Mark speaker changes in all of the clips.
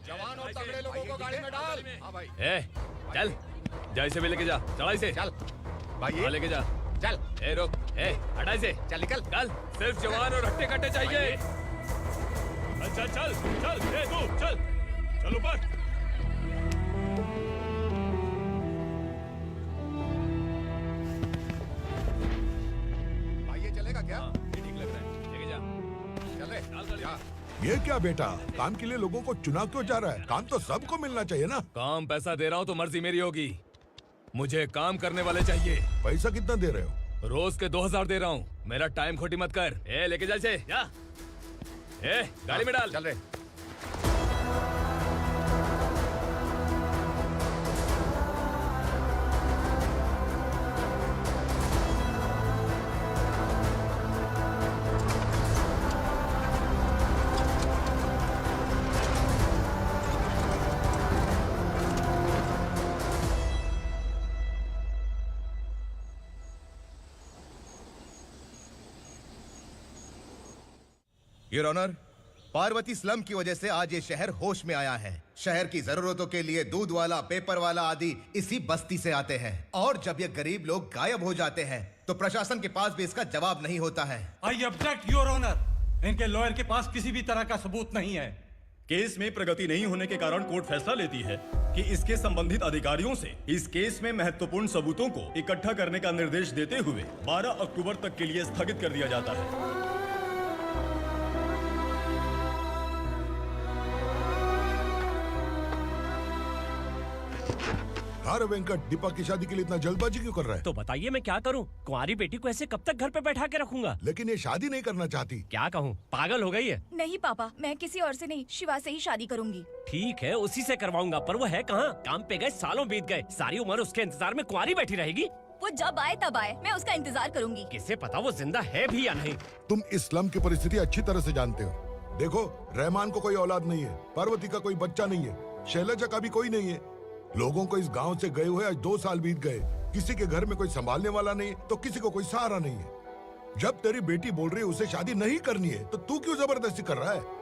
Speaker 1: जवान और तगड़े लोगों को गाड़ी में डाल। हाँ भाई।
Speaker 2: चल जा इसे भी लेके जा, चढ़ा इसे।
Speaker 1: चल भाई ये
Speaker 2: लेके जा।
Speaker 1: चल।
Speaker 2: रुक, हटा इसे।
Speaker 1: चल निकल।
Speaker 2: चल, सिर्फ जवान और हट्टे कट्टे चाहिए।
Speaker 3: चल चल चल, तू चल, चल ऊपर।
Speaker 1: भाई ये चलेगा क्या?
Speaker 2: ये ठीक लग रहा है, लेके जा।
Speaker 1: चल रे जा।
Speaker 4: ये क्या बेटा, काम के लिए लोगों को चुना क्यों जा रहा है? काम तो सबको मिलना चाहिए ना।
Speaker 2: काम पैसा दे रहा हूँ तो मर्जी मेरी होगी, मुझे काम करने वाले चाहिए।
Speaker 4: पैसा कितना दे रहे हो?
Speaker 2: रोज के 2000 दे रहा हूँ, मेरा टाइम खोटी मत कर। लेके जा इसे, जा। गाड़ी में डाल।
Speaker 1: चल रे।
Speaker 5: योर ऑनर, पार्वती स्लम की वजह से आज ये शहर होश में आया है। शहर की जरूरतों के लिए दूध वाला, पेपर वाला आदि इसी बस्ती से आते हैं, और जब ये गरीब लोग गायब हो जाते हैं तो प्रशासन के पास भी इसका जवाब नहीं होता है।
Speaker 6: आई ऑब्जेक्ट योर ऑनर, इनके लॉयर के पास किसी भी तरह का सबूत नहीं है।
Speaker 3: केस में प्रगति नहीं होने के कारण कोर्ट फैसला लेती है कि इसके संबंधित अधिकारियों से इस केस में महत्वपूर्ण सबूतों को इकट्ठा करने का निर्देश देते हुए 12 अक्टूबर तक के लिए स्थगित कर दिया जाता है।
Speaker 4: अरे वेंकट, दीपक की शादी के लिए इतना जल्दबाजी क्यों कर रहा है?
Speaker 7: तो बताइए मैं क्या करूं? कुंवारी बेटी को ऐसे कब तक घर पे बैठा के रखूंगा?
Speaker 4: लेकिन ये शादी नहीं करना चाहती।
Speaker 7: क्या कहूं, पागल हो गई है।
Speaker 8: नहीं पापा, मैं किसी और से नहीं, शिवा से ही शादी करूंगी।
Speaker 7: ठीक है, उसी से करवाऊंगा, पर वो है कहाँ? काम पे गए सालों बीत गए, सारी उम्र उसके इंतजार में कुंवारी बैठी रहेगी।
Speaker 8: वो जब आए तब आए, मैं उसका इंतजार करूंगी।
Speaker 7: किसे पता वो जिंदा है भी या नहीं।
Speaker 4: तुम इस्लाम की परिस्थिति अच्छी तरह से जानते हो। देखो, रहमान को कोई औलाद नहीं है, पार्वती का कोई बच्चा नहीं है, शैलजा का भी कोई नहीं है। लोगों को इस गांव से गए हुए आज 2 साल बीत गए। किसी के घर में कोई संभालने वाला नहीं, तो किसी को कोई सहारा नहीं है। जब तेरी बेटी बोल रही है उसे शादी नहीं करनी है, तो तू क्यों जबरदस्ती कर रहा है?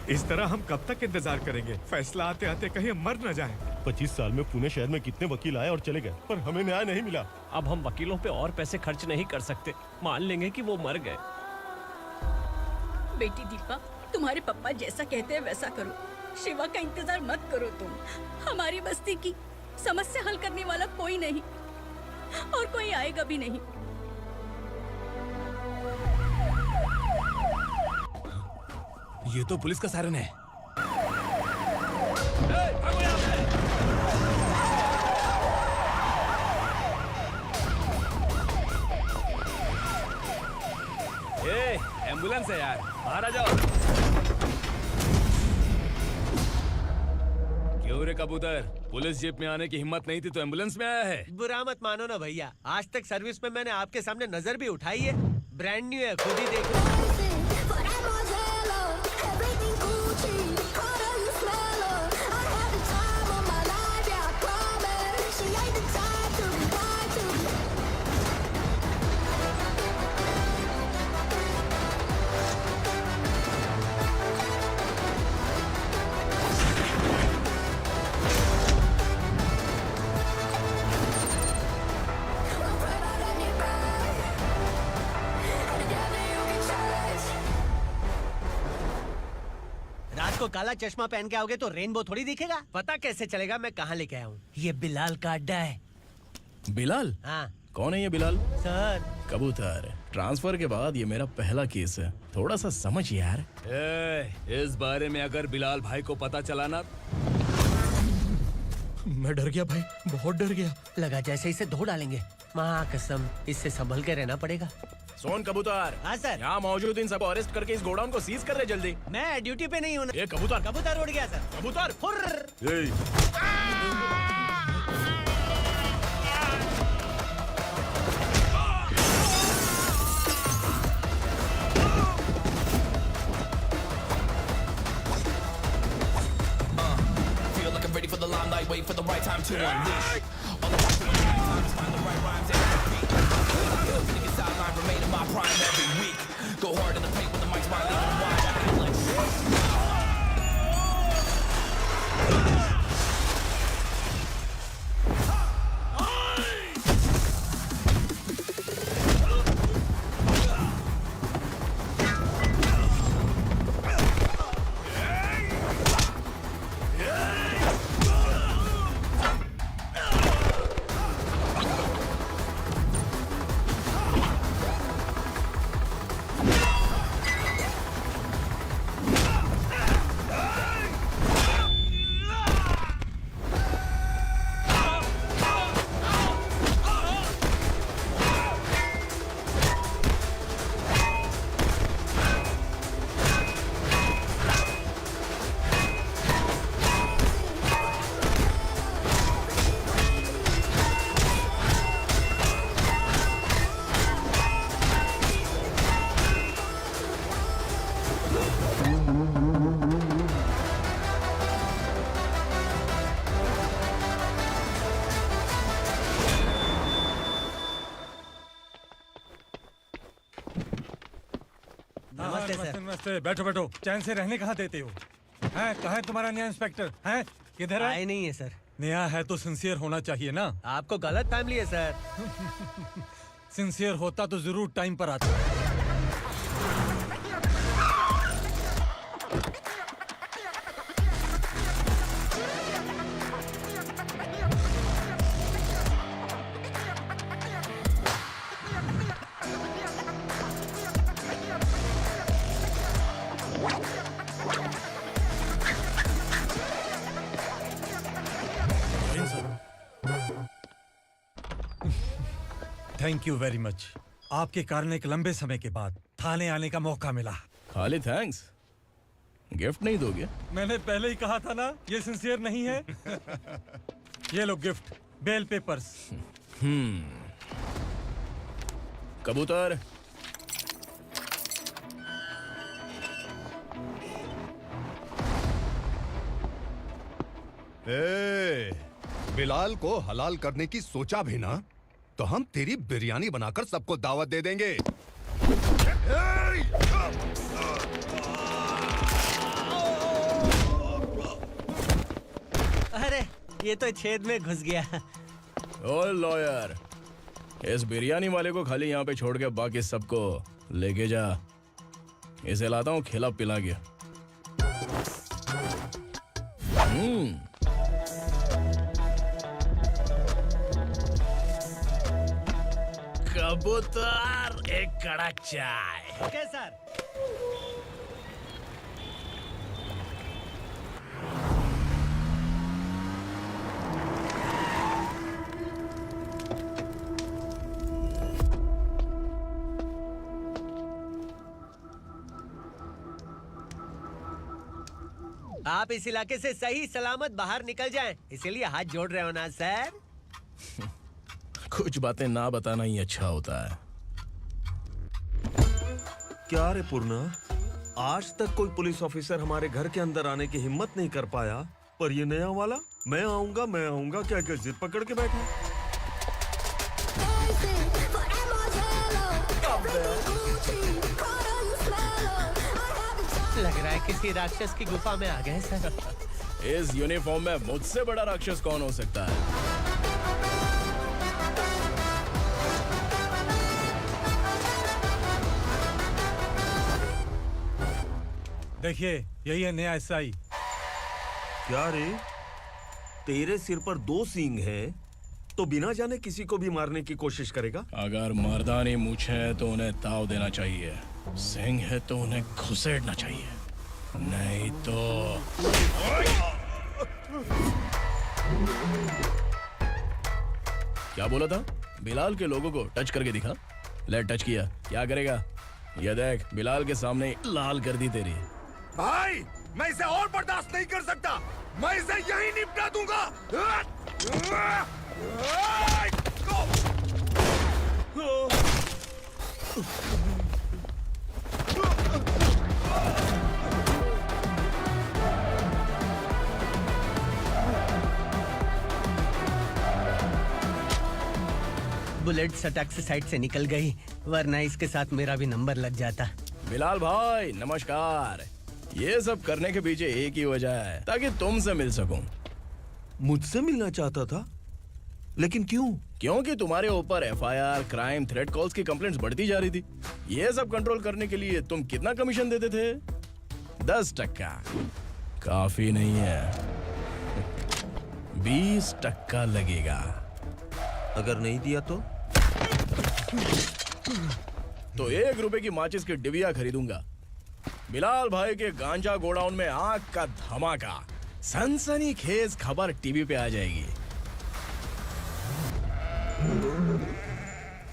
Speaker 9: इस तरह हम कब तक इंतजार करेंगे? फैसला आते आते कहीं हम मर न जाएं।
Speaker 3: 25 साल में पुणे शहर में कितने वकील आए और चले गए, पर हमें न्याय नहीं मिला।
Speaker 7: अब हम वकीलों पे और पैसे खर्च नहीं कर सकते, मान लेंगे कि वो मर गए।
Speaker 10: बेटी दीपा, तुम्हारे पापा जैसा कहते हैं वैसा करो। शिवा का इंतजार मत करो तुम। हमारी बस्ती की समस्या हल करने वाला कोई नहीं, और कोई आएगा भी नहीं।
Speaker 2: ये तो पुलिस का सायरन है। एम्बुलेंस है यार, बाहर आ जाओ। क्यों रे कबूतर, पुलिस जीप में आने की हिम्मत नहीं थी तो एम्बुलेंस में आया है?
Speaker 11: बुरा मत मानो ना भैया, आज तक सर्विस में मैंने आपके सामने नजर भी उठाई है। ब्रांड न्यू है, खुद ही देखो। को काला चश्मा पहन के आओगे तो रेनबो थोड़ी दिखेगा। पता कैसे चलेगा मैं कहाँ लेके आया हूँ? ये बिलाल का अड्डा है।
Speaker 2: बिलाल?
Speaker 11: हाँ।
Speaker 2: कौन है ये बिलाल?
Speaker 11: सर
Speaker 2: कबूतर, ट्रांसफर के बाद ये मेरा पहला केस है, थोड़ा सा समझ यार। इस बारे में अगर बिलाल भाई को पता चला ना,
Speaker 7: मैं डर गया भाई, बहुत डर गया।
Speaker 11: लगा जैसे इसे धो डालेंगे। माँ कसम, इससे संभल के रहना पड़ेगा।
Speaker 2: सोन कबूतर।
Speaker 11: हाँ सर।
Speaker 2: यहाँ मौजूद इन सबको अरेस्ट करके इस गोडाउन को सीज कर रहे जल्दी।
Speaker 11: मैं ड्यूटी पे नहीं हूँ।
Speaker 2: ये कबूतर।
Speaker 11: कबूतर उड़ गया सर।
Speaker 2: कबूतर।
Speaker 12: wait for the right time to unleash. All the time is find the right rhymes and repeat. Hills niggas sideline remain in my prime every week. Go hard in the paint when the mic's right, leave them wide. I feel like
Speaker 6: नमस्ते, बैठो बैठो। चैन से रहने कहाँ देते हो? हैं, कहाँ है तुम्हारा नया इंस्पेक्टर? हैं, किधर है?
Speaker 11: आए नहीं है सर।
Speaker 6: नया है तो सिंसियर होना चाहिए ना।
Speaker 11: आपको गलत फैमिली है सर।
Speaker 6: सिंसियर होता तो जरूर टाइम पर आता। Thank you very much. आपके कारण एक लंबे समय के बाद थाने आने का मौका मिला।
Speaker 2: खाली थैंक्स, गिफ्ट नहीं दोगे?
Speaker 6: मैंने पहले ही कहा था ना, ये सिंसियर नहीं है। ये लो गिफ्ट, बेल पेपर्स।
Speaker 2: कबूतर।
Speaker 1: बिलाल को हलाल करने की सोचा भी ना, तो हम तेरी बिरयानी बनाकर सबको दावत दे देंगे।
Speaker 11: अरे ये तो छेद में घुस गया।
Speaker 2: ओ लॉयर, इस बिरयानी वाले को खाली यहाँ पे छोड़ के बाकी सबको लेके जा। इसे लाता हूँ खिला पिला के।
Speaker 7: कबूतर, एक कड़क चाय।
Speaker 11: Okay sir. आप इस इलाके से सही सलामत बाहर निकल जाएं, इसीलिए हाथ जोड़ रहे हो ना सर?
Speaker 2: कुछ बातें ना बताना ही अच्छा होता है।
Speaker 9: क्या रे पूर्णा, आज तक कोई पुलिस ऑफिसर हमारे घर के अंदर आने की हिम्मत नहीं कर पाया, पर ये नया वाला मैं आऊंगा क्या क्या जिद पकड़ के बैठा।
Speaker 11: लग रहा है किसी राक्षस की गुफा में आ गए सर।
Speaker 2: इस यूनिफॉर्म में मुझसे बड़ा राक्षस कौन हो सकता है?
Speaker 6: देखिए, यही है नया एसआई।
Speaker 9: क्या रे, तेरे सिर पर 2 सींग है तो बिना जाने किसी को भी मारने की कोशिश करेगा?
Speaker 2: अगर मर्दानी मूंछ है तो उन्हें ताव देना चाहिए, सिंह है तो उन्हें घुसेड़ना चाहिए, नहीं तो। क्या बोला था? बिलाल के लोगों को टच करके दिखा। ले टच किया, क्या करेगा? ये देख, बिलाल के सामने लाल कर दी तेरी।
Speaker 1: भाई, मैं इसे और बर्दाश्त नहीं कर सकता। मैं इसे यहीं निपटा दूंगा।
Speaker 11: बुलेट सटक से साइड से निकल गई, वरना इसके साथ मेरा भी नंबर लग जाता।
Speaker 2: बिलाल भाई नमस्कार। ये सब करने के पीछे एक ही वजह है, ताकि तुमसे मिल सकूं।
Speaker 9: मुझसे मिलना चाहता था, लेकिन क्यों?
Speaker 2: क्योंकि तुम्हारे ऊपर एफआईआर, क्राइम, थ्रेट कॉल्स की कंप्लेंट्स बढ़ती जा रही थी। ये सब कंट्रोल करने के लिए तुम कितना कमीशन देते थे? 10%। काफी नहीं है, 20% लगेगा।
Speaker 9: अगर नहीं दिया तो
Speaker 2: 1 रुपए की माचिस की डिबिया खरीदूंगा। बिलाल भाई के गांजा गोडाउन में आग का धमाका, सनसनीखेज खबर टीवी पे आ जाएगी।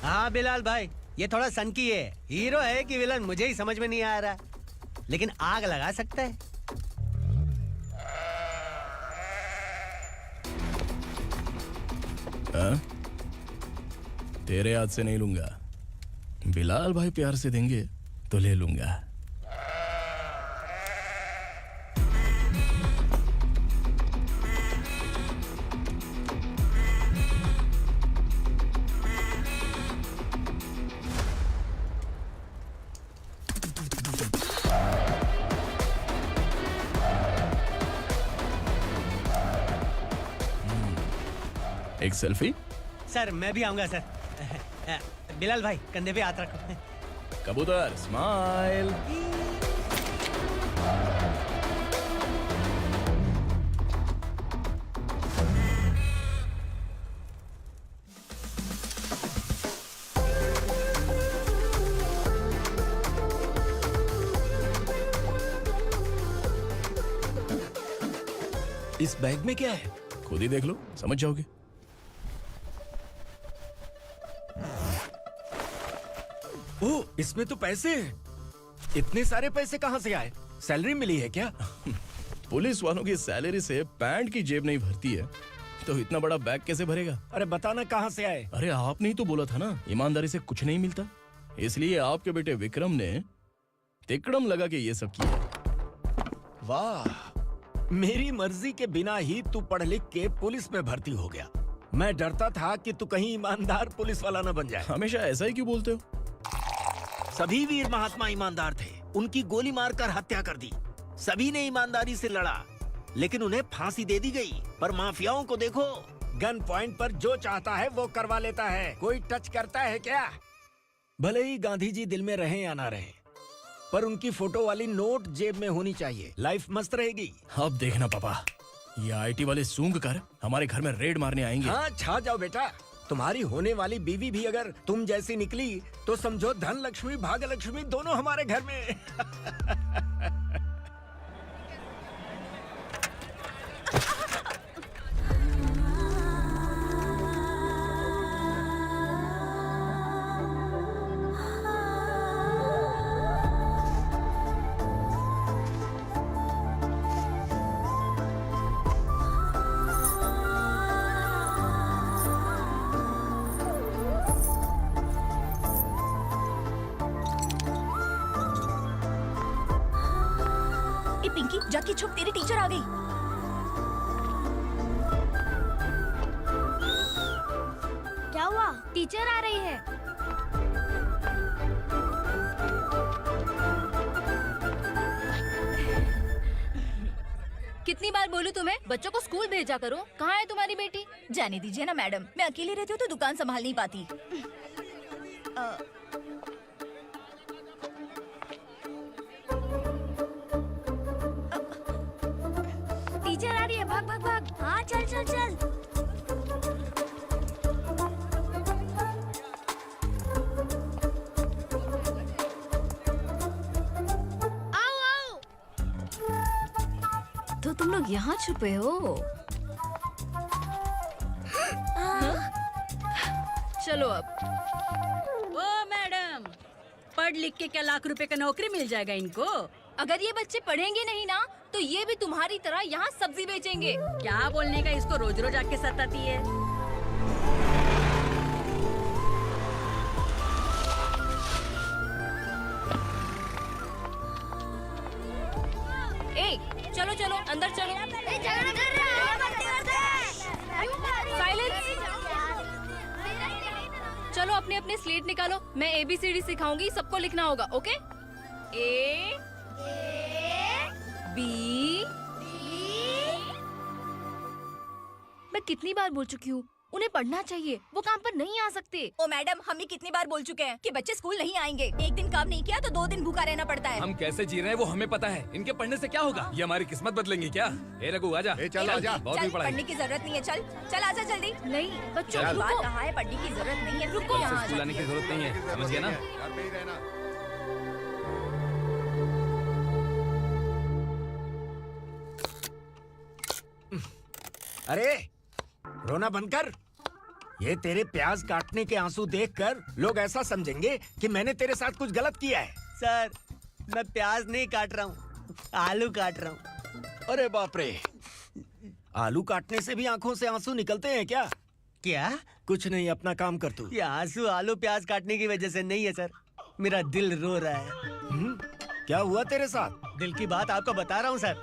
Speaker 11: हाँ बिलाल भाई, ये थोड़ा सनकी है। हीरो है कि विलन मुझे ही समझ में नहीं आ रहा, लेकिन आग लगा सकता है।
Speaker 2: हाँ? तेरे हाथ से नहीं लूंगा, बिलाल भाई प्यार से देंगे तो ले लूंगा। एक सेल्फी?
Speaker 11: सर मैं भी आऊंगा सर। बिलाल भाई कंधे पे हाथ रखो।
Speaker 2: कबूतर स्माइल।
Speaker 7: इस बैग में क्या है?
Speaker 2: खुद ही देख लो, समझ जाओगे।
Speaker 7: ओह, इसमें तो पैसे हैं। इतने सारे पैसे कहाँ से आए? सैलरी मिली है क्या?
Speaker 2: पुलिस वालों की सैलरी से पैंट की जेब नहीं भरती है, तो इतना बड़ा बैग कैसे भरेगा?
Speaker 7: अरे बताना कहाँ से आए?
Speaker 2: अरे आपने ही तो बोला था ना, ईमानदारी से कुछ नहीं मिलता। इसलिए आपके बेटे विक्रम ने तिकड़म लगा के ये सब किया।
Speaker 7: वाह, मेरी मर्जी के बिना ही तू पढ़ लिख के पुलिस में भर्ती हो गया। मैं डरता था कि तू कहीं ईमानदार पुलिस वाला न बन जाए।
Speaker 2: हमेशा ऐसा ही क्यों बोलते हो?
Speaker 7: सभी वीर महात्मा ईमानदार थे, उनकी गोली मारकर हत्या कर दी। सभी ने ईमानदारी से लड़ा, लेकिन उन्हें फांसी दे दी गई। पर माफियाओं को देखो, गन पॉइंट पर जो चाहता है वो करवा लेता है। कोई टच करता है क्या? भले ही गांधी जी दिल में रहे या ना रहे, पर उनकी फोटो वाली नोट जेब में होनी चाहिए। लाइफ मस्त रहेगी।
Speaker 2: अब देखना पापा, ये आईटी वाले सूंघ कर हमारे घर में रेड मारने आएंगे।
Speaker 7: हाँ, छा जाओ बेटा। तुम्हारी होने वाली बीवी भी अगर तुम जैसी निकली तो समझो धन लक्ष्मी भाग्य लक्ष्मी दोनों हमारे घर में।
Speaker 8: पिंकी जाके छुप, तेरी टीचर आ गई।
Speaker 13: क्या हुआ? टीचर आ रही है।
Speaker 8: कितनी बार बोलूं तुम्हें, बच्चों को स्कूल भेजा करो। कहाँ है तुम्हारी बेटी? जाने दीजिए ना मैडम, मैं अकेली रहती हूँ तो दुकान संभाल नहीं पाती।
Speaker 13: टीचर आ रही है, भाग भाग भाग। हाँ चल चल चल। आओ आओ।
Speaker 8: तो तुम लोग यहाँ छुपे हो? चलो अब।
Speaker 10: ओ मैडम, पढ़ लिख के क्या लाख रुपए का नौकरी मिल जाएगा इनको?
Speaker 8: अगर ये बच्चे पढ़ेंगे नहीं ना, तो ये भी तुम्हारी तरह यहाँ सब्जी बेचेंगे।
Speaker 10: क्या बोलने का, इसको रोज रोज आके सताती है।
Speaker 8: ए, चलो चलो अंदर चलो। साइलेंस। चलो अपने अपने स्लेट निकालो, मैं ABCD सिखाऊंगी, सबको लिखना होगा, ओके? A B। मैं कितनी बार बोल चुकी हूँ, उन्हें पढ़ना चाहिए, वो काम पर नहीं आ सकते।
Speaker 10: ओ मैडम, हम भी कितनी बार बोल चुके हैं कि बच्चे स्कूल नहीं आएंगे। एक दिन काम नहीं किया तो 2 दिन भूखा रहना पड़ता है।
Speaker 14: हम कैसे जी रहे हैं वो हमें पता है, इनके पढ़ने से क्या होगा? ये हमारी किस्मत बदलेंगी क्या? ए रघु आजा।
Speaker 1: चल आजा।
Speaker 14: बहुत भी पढ़ाई।
Speaker 10: पढ़ने की जरूरत नहीं है, चल चल आजा जल्दी।
Speaker 8: नहीं बच्चों
Speaker 14: चल।
Speaker 8: रुको।
Speaker 10: कहा है पढ़ने की जरूरत नहीं है,
Speaker 8: रुको
Speaker 10: यहाँ आ
Speaker 14: स्कूल आने की
Speaker 10: जाती है।
Speaker 14: जरूरत नहीं है, समझ गया ना?
Speaker 1: घर पे ही रहना।
Speaker 7: अरे रोना बंद कर। ये तेरे प्याज काटने के आंसू देखकर लोग ऐसा समझेंगे कि मैंने तेरे साथ कुछ गलत किया है।
Speaker 11: सर, मैं प्याज नहीं काट रहा हूँ, आलू काट रहा हूँ।
Speaker 7: अरे बाप रे, आलू काटने से भी आंखों से आंसू निकलते हैं क्या?
Speaker 11: क्या?
Speaker 7: कुछ नहीं, अपना काम कर तू।
Speaker 11: ये आंसू आलू प्याज काटने की वजह से नहीं है सर, मेरा दिल रो रहा है।
Speaker 7: क्या हुआ तेरे साथ?
Speaker 11: दिल की बात आपको बता रहा हूँ सर।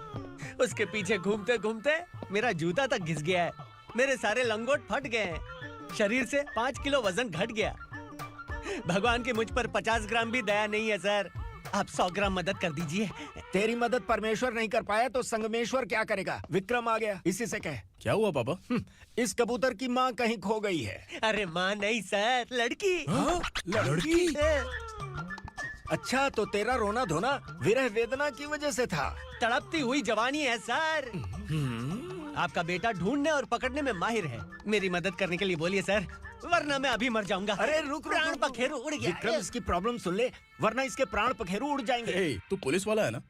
Speaker 11: उसके पीछे घूमते घूमते मेरा जूता तक घिस गया है, मेरे सारे लंगोट फट गए हैं, शरीर से 5 किलो वजन घट गया। भगवान की मुझ पर 50 ग्राम भी दया नहीं है सर, आप 100 ग्राम मदद कर दीजिए।
Speaker 7: तेरी मदद परमेश्वर नहीं कर पाया तो संगमेश्वर क्या करेगा? विक्रम आ गया, इसी से कह।
Speaker 2: क्या हुआ पापा?
Speaker 7: इस कबूतर की माँ कहीं खो गई है।
Speaker 11: अरे माँ नहीं सर, लड़की।
Speaker 7: लड़की? अच्छा, तो तेरा रोना धोना विरह वेदना की वजह से था।
Speaker 11: तड़पती हुई जवानी है सर। आपका बेटा ढूंढने और पकड़ने में माहिर है, मेरी मदद करने के लिए बोलिए सर, वरना मैं अभी मर जाऊंगा।
Speaker 7: अरे रुक,
Speaker 11: प्राण पखेरु उड़ गया।
Speaker 7: विक्रम, इसकी प्रॉब्लम सुन ले, वरना इसके प्राण पखेरु उड़ जाएंगे।
Speaker 2: ए, तू पुलिस वाला है ना,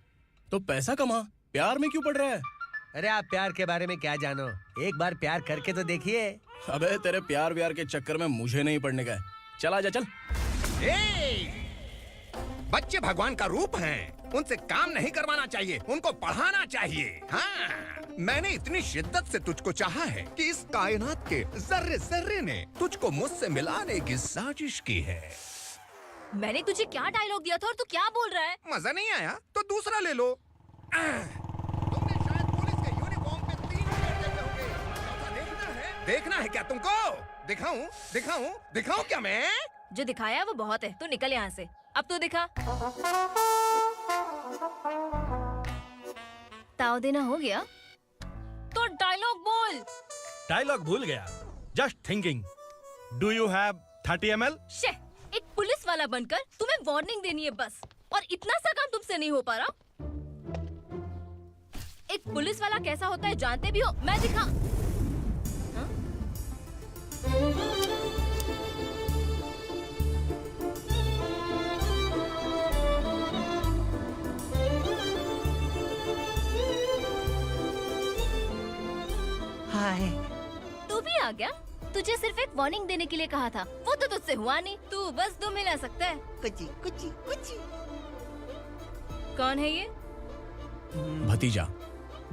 Speaker 2: तो पैसा कमा, प्यार में क्यों पड़ रहा है?
Speaker 11: अरे आप प्यार के बारे में क्या जानो, एक बार प्यार करके तो देखिए।
Speaker 2: अबे तेरे प्यार व्यार के चक्कर में मुझे नहीं पड़ने का है, चल आजा चल।
Speaker 1: बच्चे भगवान का रूप हैं, उनसे काम नहीं करवाना चाहिए, उनको पढ़ाना चाहिए। हाँ, मैंने इतनी शिद्दत से तुझको चाहा है कि इस कायनात के जर्रे जर्रे ने तुझको मुझसे मिलाने की साजिश की है।
Speaker 8: मैंने तुझे क्या डायलॉग दिया था और तू क्या बोल रहा है?
Speaker 1: मजा नहीं आया तो दूसरा ले लो। तुमने शायद पुलिस के यूनिफॉर्म पे 3 शेर देखे होंगे। ऐसा देखना है क्या तुमको? दिखाऊं दिखाऊं दिखाऊं क्या मैं?
Speaker 8: जो दिखाया वो बहुत है, तू निकल यहाँ से। अब तू दिखा। ताव देना हो गया तो डायलॉग बोल।
Speaker 6: डायलॉग भूल गया। Just thinking, do you have 30 ml?
Speaker 8: शे, एक पुलिस वाला बनकर तुम्हें वार्निंग देनी है बस, और इतना सा काम तुमसे नहीं हो पा रहा। एक पुलिस वाला कैसा होता है जानते भी हो? मैं दिखा। हाँ?
Speaker 11: हाय।
Speaker 8: तू भी आ गया? तुझे सिर्फ एक वार्निंग देने के लिए कहा था, वो तो तुझसे हुआ नहीं। तू बस 2 मिला सकता है।
Speaker 11: कुची कुची कुची।
Speaker 8: कौन है ये?
Speaker 2: भतीजा।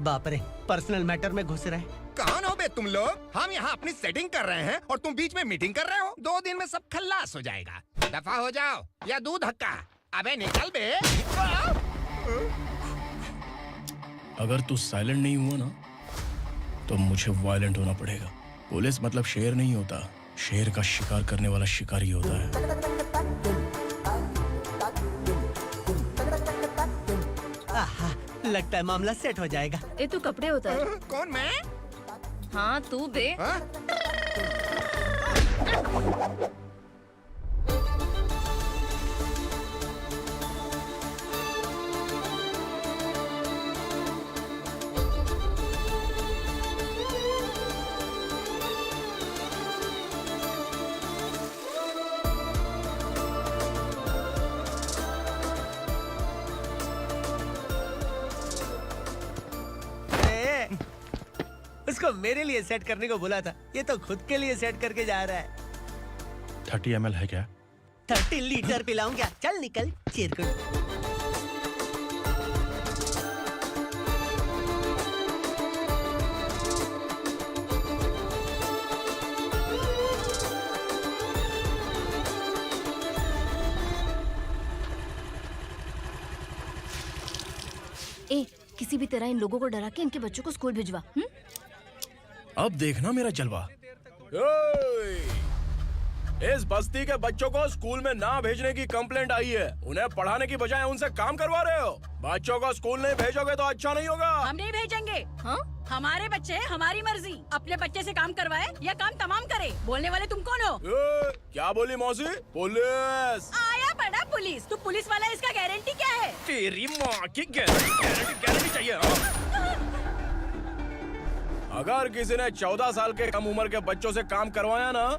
Speaker 11: बाप रे, पर्सनल मैटर में घुस रहे।
Speaker 1: कौन हो बे तुम लोग? हम यहाँ अपनी सेटिंग कर रहे हैं और तुम बीच में मीटिंग कर रहे हो। 2 दिन में सब खल्लास हो जाएगा। दफा हो जाओ या दूध हक्का। अबे निकल बे।
Speaker 2: अगर तू साइलेंट नहीं हुआ ना तो मुझे वायलेंट होना पड़ेगा। पुलिस मतलब शेर नहीं होता, शेर का शिकार करने वाला शिकारी होता है।
Speaker 11: आहा, लगता है मामला सेट हो जाएगा।
Speaker 8: ये तू कपड़े होता है।
Speaker 1: कौन मैं?
Speaker 8: हाँ तू बे।
Speaker 1: हाँ?
Speaker 11: उसको मेरे लिए सेट करने को बोला था, ये तो खुद के लिए सेट करके जा रहा है।
Speaker 6: 30 ml है क्या?
Speaker 11: 30 लीटर पिलाऊं क्या? चल निकल चिरकुट।
Speaker 8: ए, किसी भी तरह इन लोगों को डरा के इनके बच्चों को स्कूल भिजवा।
Speaker 2: अब देखना मेरा जलवा। इस बस्ती के बच्चों को स्कूल में ना भेजने की कंप्लेंट आई है। उन्हें पढ़ाने की बजाय उनसे काम करवा रहे हो। बच्चों को स्कूल नहीं भेजोगे तो अच्छा नहीं होगा।
Speaker 10: हम नहीं भेजेंगे। हाँ? हमारे बच्चे हमारी मर्जी। अपने बच्चे से काम करवाए या काम तमाम करे। बोलने वाले तुम कौन हो?
Speaker 2: क्या बोली मौसी? पुलिस
Speaker 10: आया बड़ा पुलिस। तू पुलिस वाला, इसका गारंटी क्या है?
Speaker 2: तेरी माँ की गारंटी चाहिए। अगर किसी ने 14 साल के कम उम्र के बच्चों से काम करवाया ना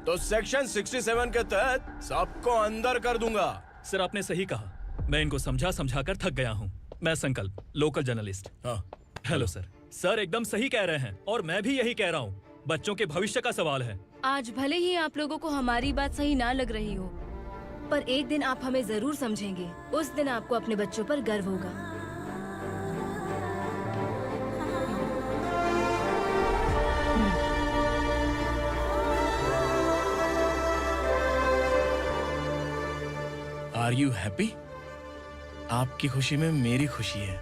Speaker 2: तो सेक्शन 67 के तहत सबको अंदर कर दूंगा।
Speaker 14: सर आपने सही कहा। मैं इनको समझा कर थक गया हूँ। मैं संकल्प, local journalist. Hello sir. Sir एकदम सही कह रहे हैं और मैं भी यही कह रहा हूँ। बच्चों के भविष्य का सवाल है।
Speaker 8: आज भले ही आप लोगों को हमारी बात सही ना लग रही हो, पर एक दिन आप हमें जरूर समझेंगे। उस दिन आपको अपने बच्चों पर गर्व होगा।
Speaker 2: Are you happy? आपकी खुशी में मेरी खुशी है।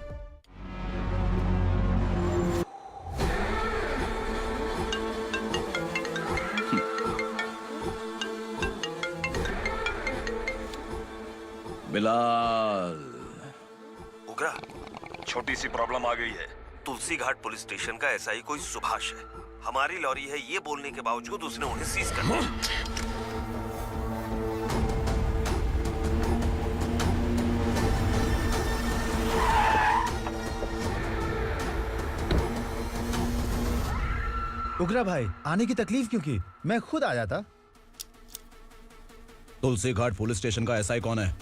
Speaker 9: बिलाल। उग्रा, छोटी सी प्रॉब्लम आ गई है। तुलसी घाट पुलिस स्टेशन का एसआई कोई सुभाष है। हमारी लॉरी है ये बोलने के बावजूद उसने उन्हें सीज कर दिया।
Speaker 5: उग्रा भाई, आने की तकलीफ क्यों की? मैं खुद आ जाता।
Speaker 2: तुलसी घाट पुलिस स्टेशन का एसआई कौन है?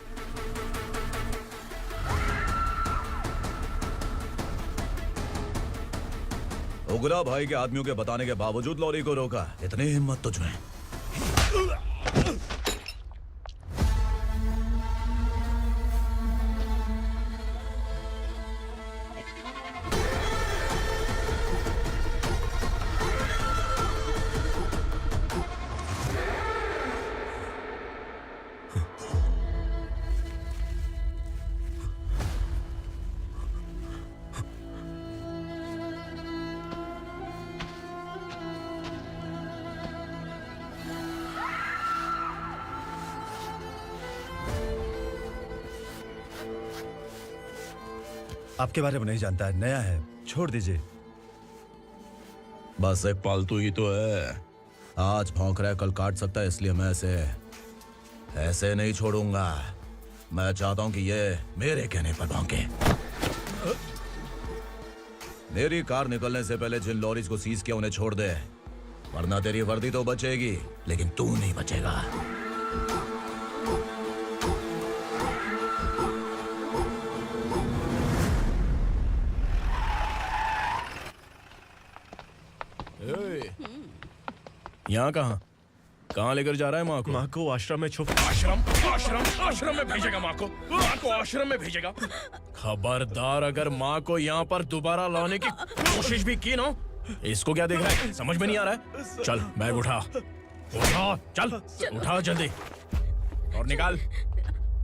Speaker 2: उग्रा भाई के आदमियों के बताने के बावजूद लॉरी को रोका। इतनी हिम्मत तुझमें?
Speaker 5: आपके बारे में नहीं जानता है, नया है, छोड़ दीजिए।
Speaker 2: बस एक पालतू ही तो है। आज भौंक रहा है, कल काट सकता है, इसलिए मैं ऐसे नहीं छोड़ूंगा। मैं चाहता हूं कि ये मेरे कहने पर भौंके। मेरी कार निकलने से पहले जिन लॉरीज को सीज किया उन्हें छोड़ दे, वरना तेरी वर्दी तो बचेगी लेकिन तू नहीं बचेगा। यहाँ कहाँ लेकर जा रहा है माँ को?
Speaker 9: माँ को आश्रम में छुप।
Speaker 2: आश्रम में भेजेगा माँ को? माँ को आश्रम में भेजेगा? खबरदार, अगर माँ को यहाँ पर दोबारा लाने की कोशिश भी की ना। इसको क्या देख रहा है? समझ में नहीं आ रहा है? चल बैग उठा, चल उठा जल्दी और निकाल।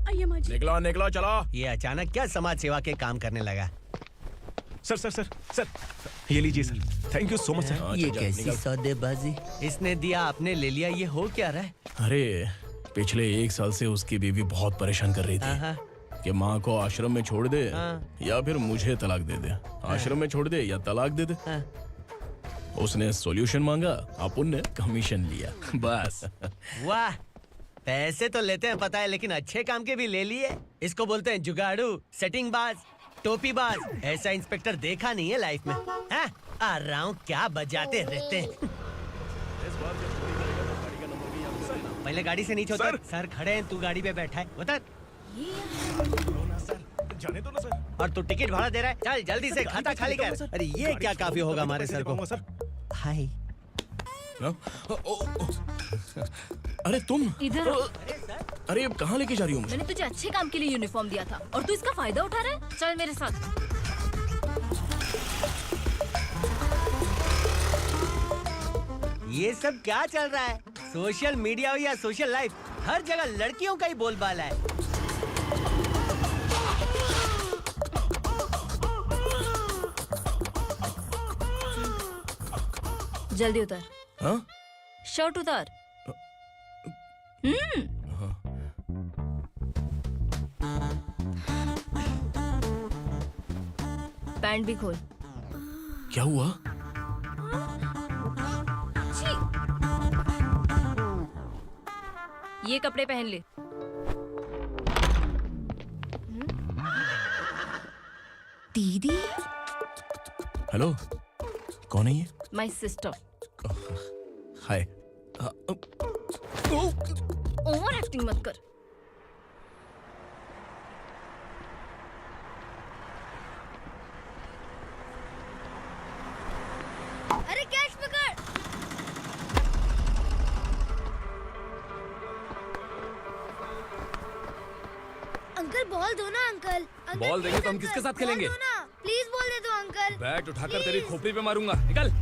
Speaker 2: निकला चला।
Speaker 11: ये अचानक क्या समाज सेवा के काम करने लगा?
Speaker 9: सर, ये लीजिए sir. Thank you so much sir.
Speaker 11: ये कैसी सौदेबाजी? इसने दिया, आपने ले लिया, ये हो क्या रहा है?
Speaker 2: अरे पिछले 1 साल से उसकी बीवी बहुत परेशान कर रही थी कि माँ को आश्रम में छोड़ दे या फिर मुझे तलाक दे दे। आश्रम में छोड़ दे या तलाक दे दे। उसने सॉल्यूशन मांगा, अपुन ने कमीशन लिया, बस।
Speaker 11: वाह, पैसे तो लेते हैं पता है, लेकिन अच्छे काम के भी ले लिए। इसको बोलते हैं जुगाड़ू, सेटिंग बाज, टोपी बाज। ऐसा इंस्पेक्टर देखा नहीं है लाइफ में। हाँ? आ रहा हूँ, क्या बजाते रहते हैं। पहले गाड़ी से नीचे उतर। सर खड़े हैं, तू गाड़ी पे बैठा है, उतर।
Speaker 9: जाने दो ना सर।
Speaker 11: और तू टिकट भाड़ा दे रहा है? चल जल्दी से खाता खाली कर। अरे ये क्या काफी होगा हमारे सर को। हाय।
Speaker 2: अरे तुम
Speaker 8: इधर।
Speaker 2: अरे कहाँ लेके जा रही हो मुझे?
Speaker 8: मैंने तुझे अच्छे काम के लिए यूनिफॉर्म दिया था और तू इसका फायदा उठा रहा है। चल मेरे साथ।
Speaker 11: ये सब क्या चल रहा है? सोशल मीडिया हो या सोशल लाइफ, हर जगह लड़कियों का ही बोलबाला है।
Speaker 8: जल्दी उतर।
Speaker 2: हाँ?
Speaker 8: शर्ट उतार। पैंट भी खोल।
Speaker 2: क्या हुआ?
Speaker 8: छी! ये कपड़े पहन ले। दीदी।
Speaker 2: हेलो, कौन है ये?
Speaker 8: My sister.
Speaker 2: Hi.
Speaker 8: Over acting मत कर।
Speaker 13: अरे कैच पकड़। अंकल बॉल दो ना अंकल।
Speaker 14: बॉल देंगे तो हम किसके साथ खेलेंगे?
Speaker 13: प्लीज बॉल दे दो अंकल।
Speaker 14: बैट उठाकर तेरी खोपड़ी पे मारूंगा। निकल।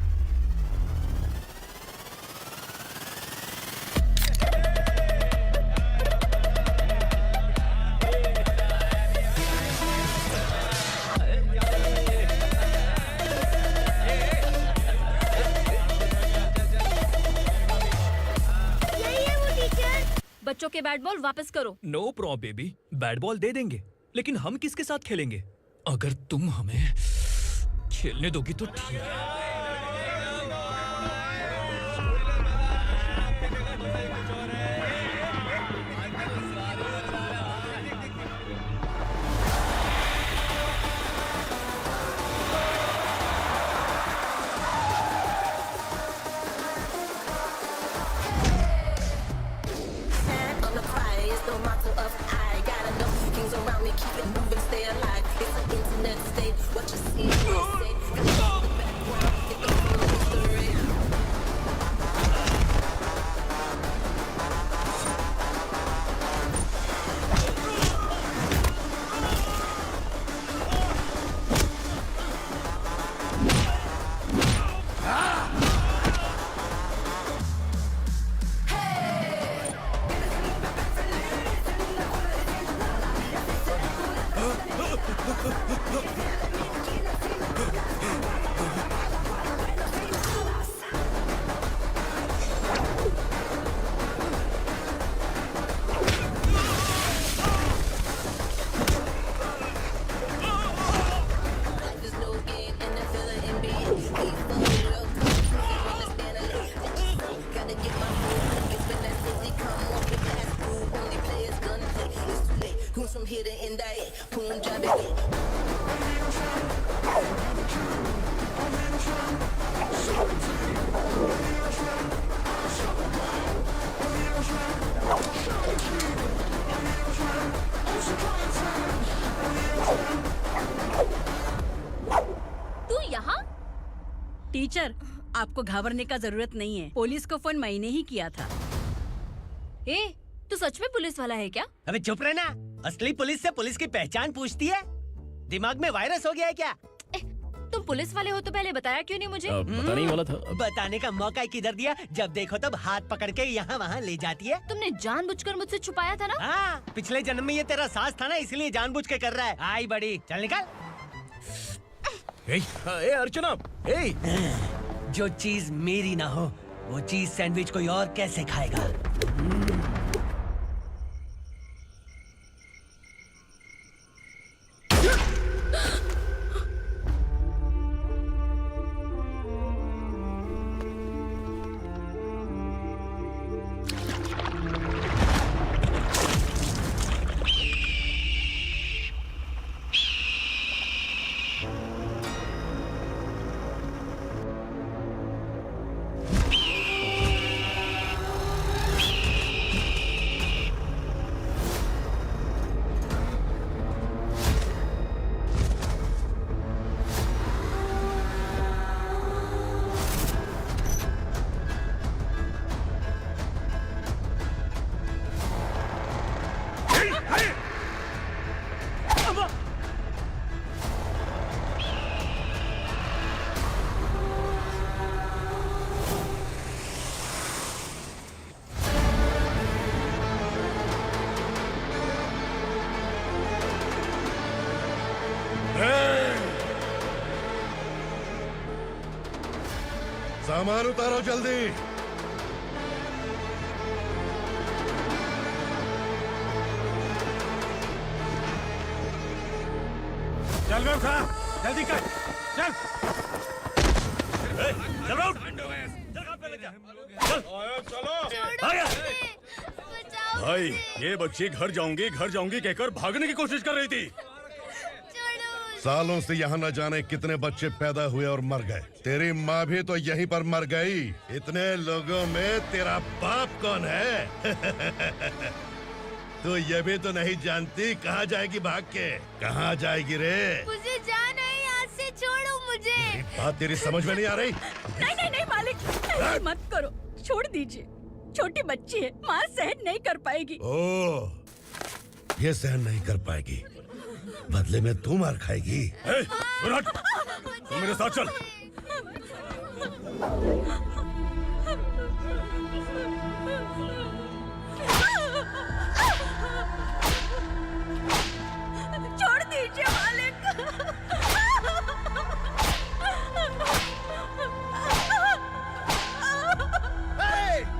Speaker 13: यही है वो टीचर।
Speaker 8: बच्चों के बैट बॉल वापस करो।
Speaker 14: No problem baby, bat ball दे देंगे, लेकिन हम किसके साथ खेलेंगे? अगर तुम हमें खेलने दोगी तो ठीक है।
Speaker 8: तू यहाँ?
Speaker 10: टीचर, आपको घबराने का जरूरत नहीं है। पुलिस को फोन मैंने ही किया था।
Speaker 8: ए, तू सच में पुलिस वाला है क्या?
Speaker 11: अबे चुप रहना। असली पुलिस से पुलिस की पहचान पूछती है? दिमाग में वायरस हो गया है क्या?
Speaker 8: तुम पुलिस वाले हो तो पहले बताया क्यों नहीं मुझे?
Speaker 2: पता नहीं वाला था।
Speaker 11: बताने का मौका किधर दिया? जब देखो तब हाथ पकड़ के यहाँ वहाँ ले जाती है।
Speaker 8: तुमने जानबूझकर मुझसे छुपाया था ना?
Speaker 11: हाँ, पिछले जन्म में ये तेरा सास था ना, इसलिए जानबूझ के कर रहा है। आई बड़ी, चल निकल।
Speaker 2: ए अर्चना, ए!
Speaker 11: जो चीज मेरी ना हो, वो चीज सैंडविच कोई और कैसे खाएगा?
Speaker 4: सामान उतारो जल्दी।
Speaker 6: चल बे उठा, जल्दी कर, चल। चल बे उठ।
Speaker 3: भाई, ये बच्ची घर जाऊंगी कहकर भागने की कोशिश कर रही थी।
Speaker 4: सालों से यहाँ न जाने कितने बच्चे पैदा हुए और मर गए। तेरी माँ भी तो यहीं पर मर गई। इतने लोगों में तेरा बाप कौन है? तू ये भी तो नहीं जानती कहाँ जाएगी भाग के? कहाँ जाएगी रे?
Speaker 13: मुझे जाना है, यहाँ से छोड़ो मुझे।
Speaker 4: बात तेरी समझ में नहीं आ रही?
Speaker 10: नहीं मालिक, ऐसे मत करो, छोड़ दीजिए। छोटी बच्ची है, माँ सहन नहीं कर पाएगी।
Speaker 4: ओह, ये सहन नहीं कर पाएगी, बदले में तू मार खाएगी।
Speaker 3: तू मेरे साथ चल।
Speaker 10: छोड़ दीजिए मालिक।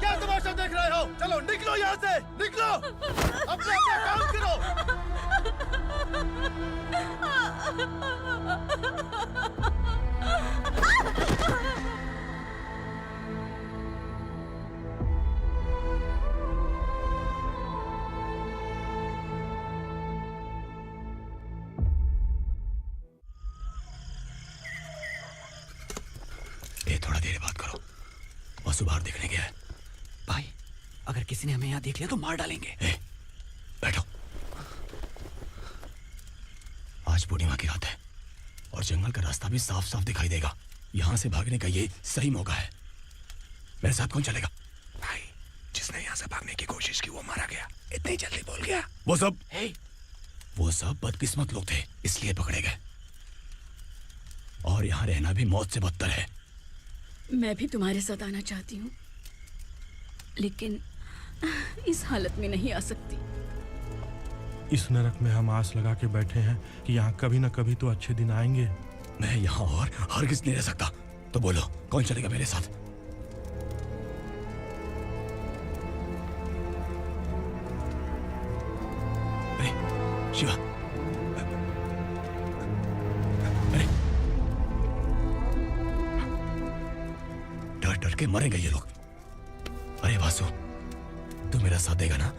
Speaker 5: क्या तमाशा देख रहे हो? चलो निकलो यहाँ से, निकलो। अपना काम करो।
Speaker 7: ये थोड़ा देर बात करो, बसु बाहर देखने गया है। भाई, अगर किसी ने हमें यहाँ देख लिया तो मार डालेंगे। बैठो। आज पूर्णिमा की रात है और जंगल का रास्ता भी साफ साफ दिखाई देगा। यहाँ से भागने का ये सही मौका है। मेरे साथ कौन चलेगा?
Speaker 1: भाई, जिसने यहाँ से भागने की कोशिश की वो मारा गया। इतनी जल्दी बोल गया।
Speaker 7: वो सब बदकिस्मत लोग थे, इसलिए पकड़े गए। और यहाँ रहना भी मौत से बदतर है।
Speaker 10: मैं भी तुम्हारे साथ आना चाहती हूँ, लेकिन इस हालत में नहीं आ सकती।
Speaker 2: इस नरक में हम आस लगा के बैठे हैं कि यहाँ कभी न कभी तो अच्छे दिन आएंगे।
Speaker 7: मैं यहाँ और हरगिज़ नहीं रह सकता। तो बोलो, कौन चलेगा मेरे साथ? अरे शिवा, अरे डर डर के मरेंगे ये लोग। अरे वासु, तू मेरा साथ देगा ना?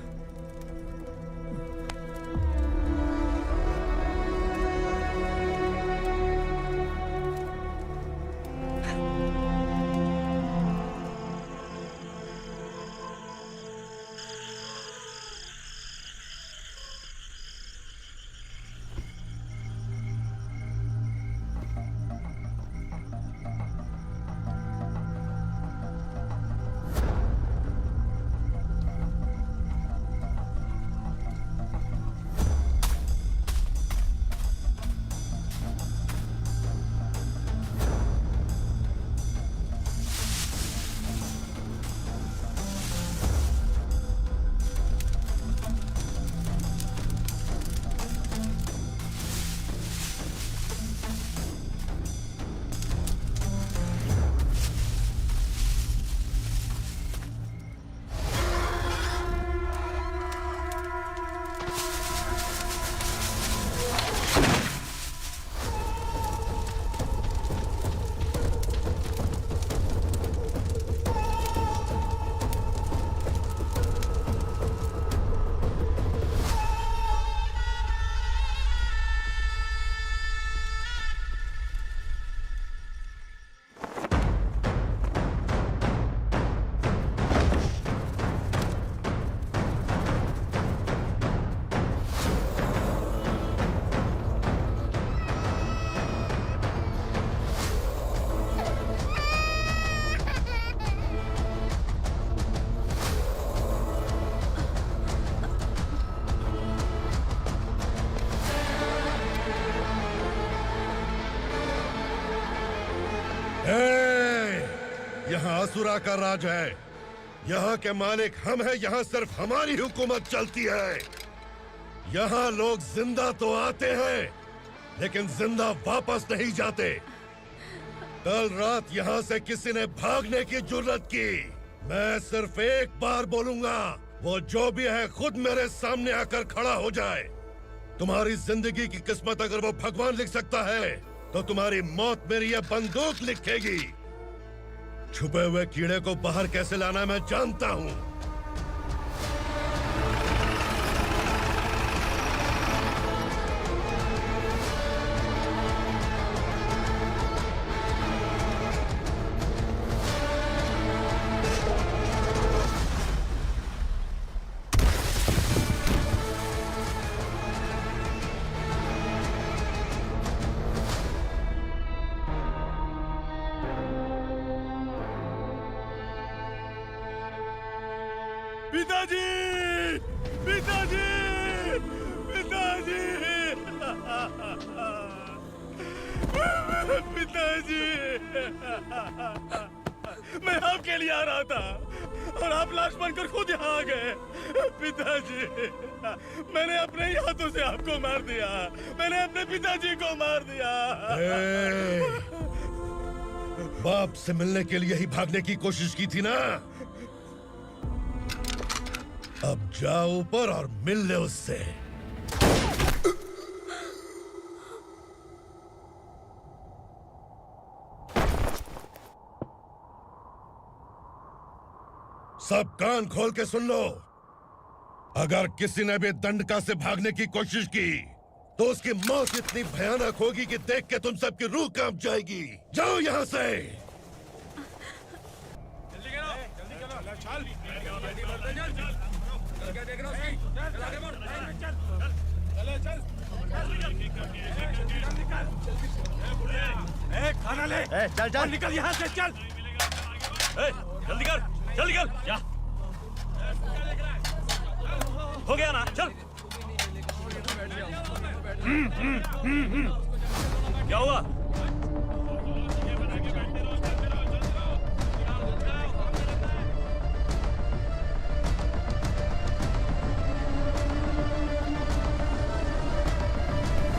Speaker 4: यहाँ असुरा का राज है। यहाँ के मालिक हम हैं। यहाँ सिर्फ हमारी हुकूमत चलती है। यहाँ लोग जिंदा तो आते हैं, लेकिन जिंदा वापस नहीं जाते। कल रात यहाँ से किसी ने भागने की जुर्रत की, मैं सिर्फ एक बार बोलूंगा, वो जो भी है खुद मेरे सामने आकर खड़ा हो जाए। तुम्हारी जिंदगी की किस्मत अगर वो भगवान लिख सकता है तो तुम्हारी मौत मेरी ये बंदूक लिखेगी। छुपे हुए कीड़े को बाहर कैसे लाना मैं जानता हूँ।
Speaker 3: पिताजी, पिताजी, पिताजी, पिताजी, मैं आपके लिए आ रहा था और आप लाश बनकर खुद यहाँ आ गए। पिताजी, मैंने अपने ही हाथों से आपको मार दिया। मैंने अपने पिताजी को मार दिया।
Speaker 4: बाप से मिलने के लिए ही भागने की कोशिश की थी ना? अब जाओ ऊपर और मिल ले उससे। सब कान खोल के सुन लो। अगर किसी ने भी दंडका से भागने की कोशिश की तो उसकी मौत इतनी भयानक होगी कि देख के तुम सबकी रूह कांप जाएगी। जाओ यहाँ से।
Speaker 3: खाना ले।
Speaker 11: चल चल
Speaker 3: निकल यहाँ से, चल।
Speaker 14: जल्दी कर, जल्दी कर, जा। हो गया ना, चल। क्या हुआ?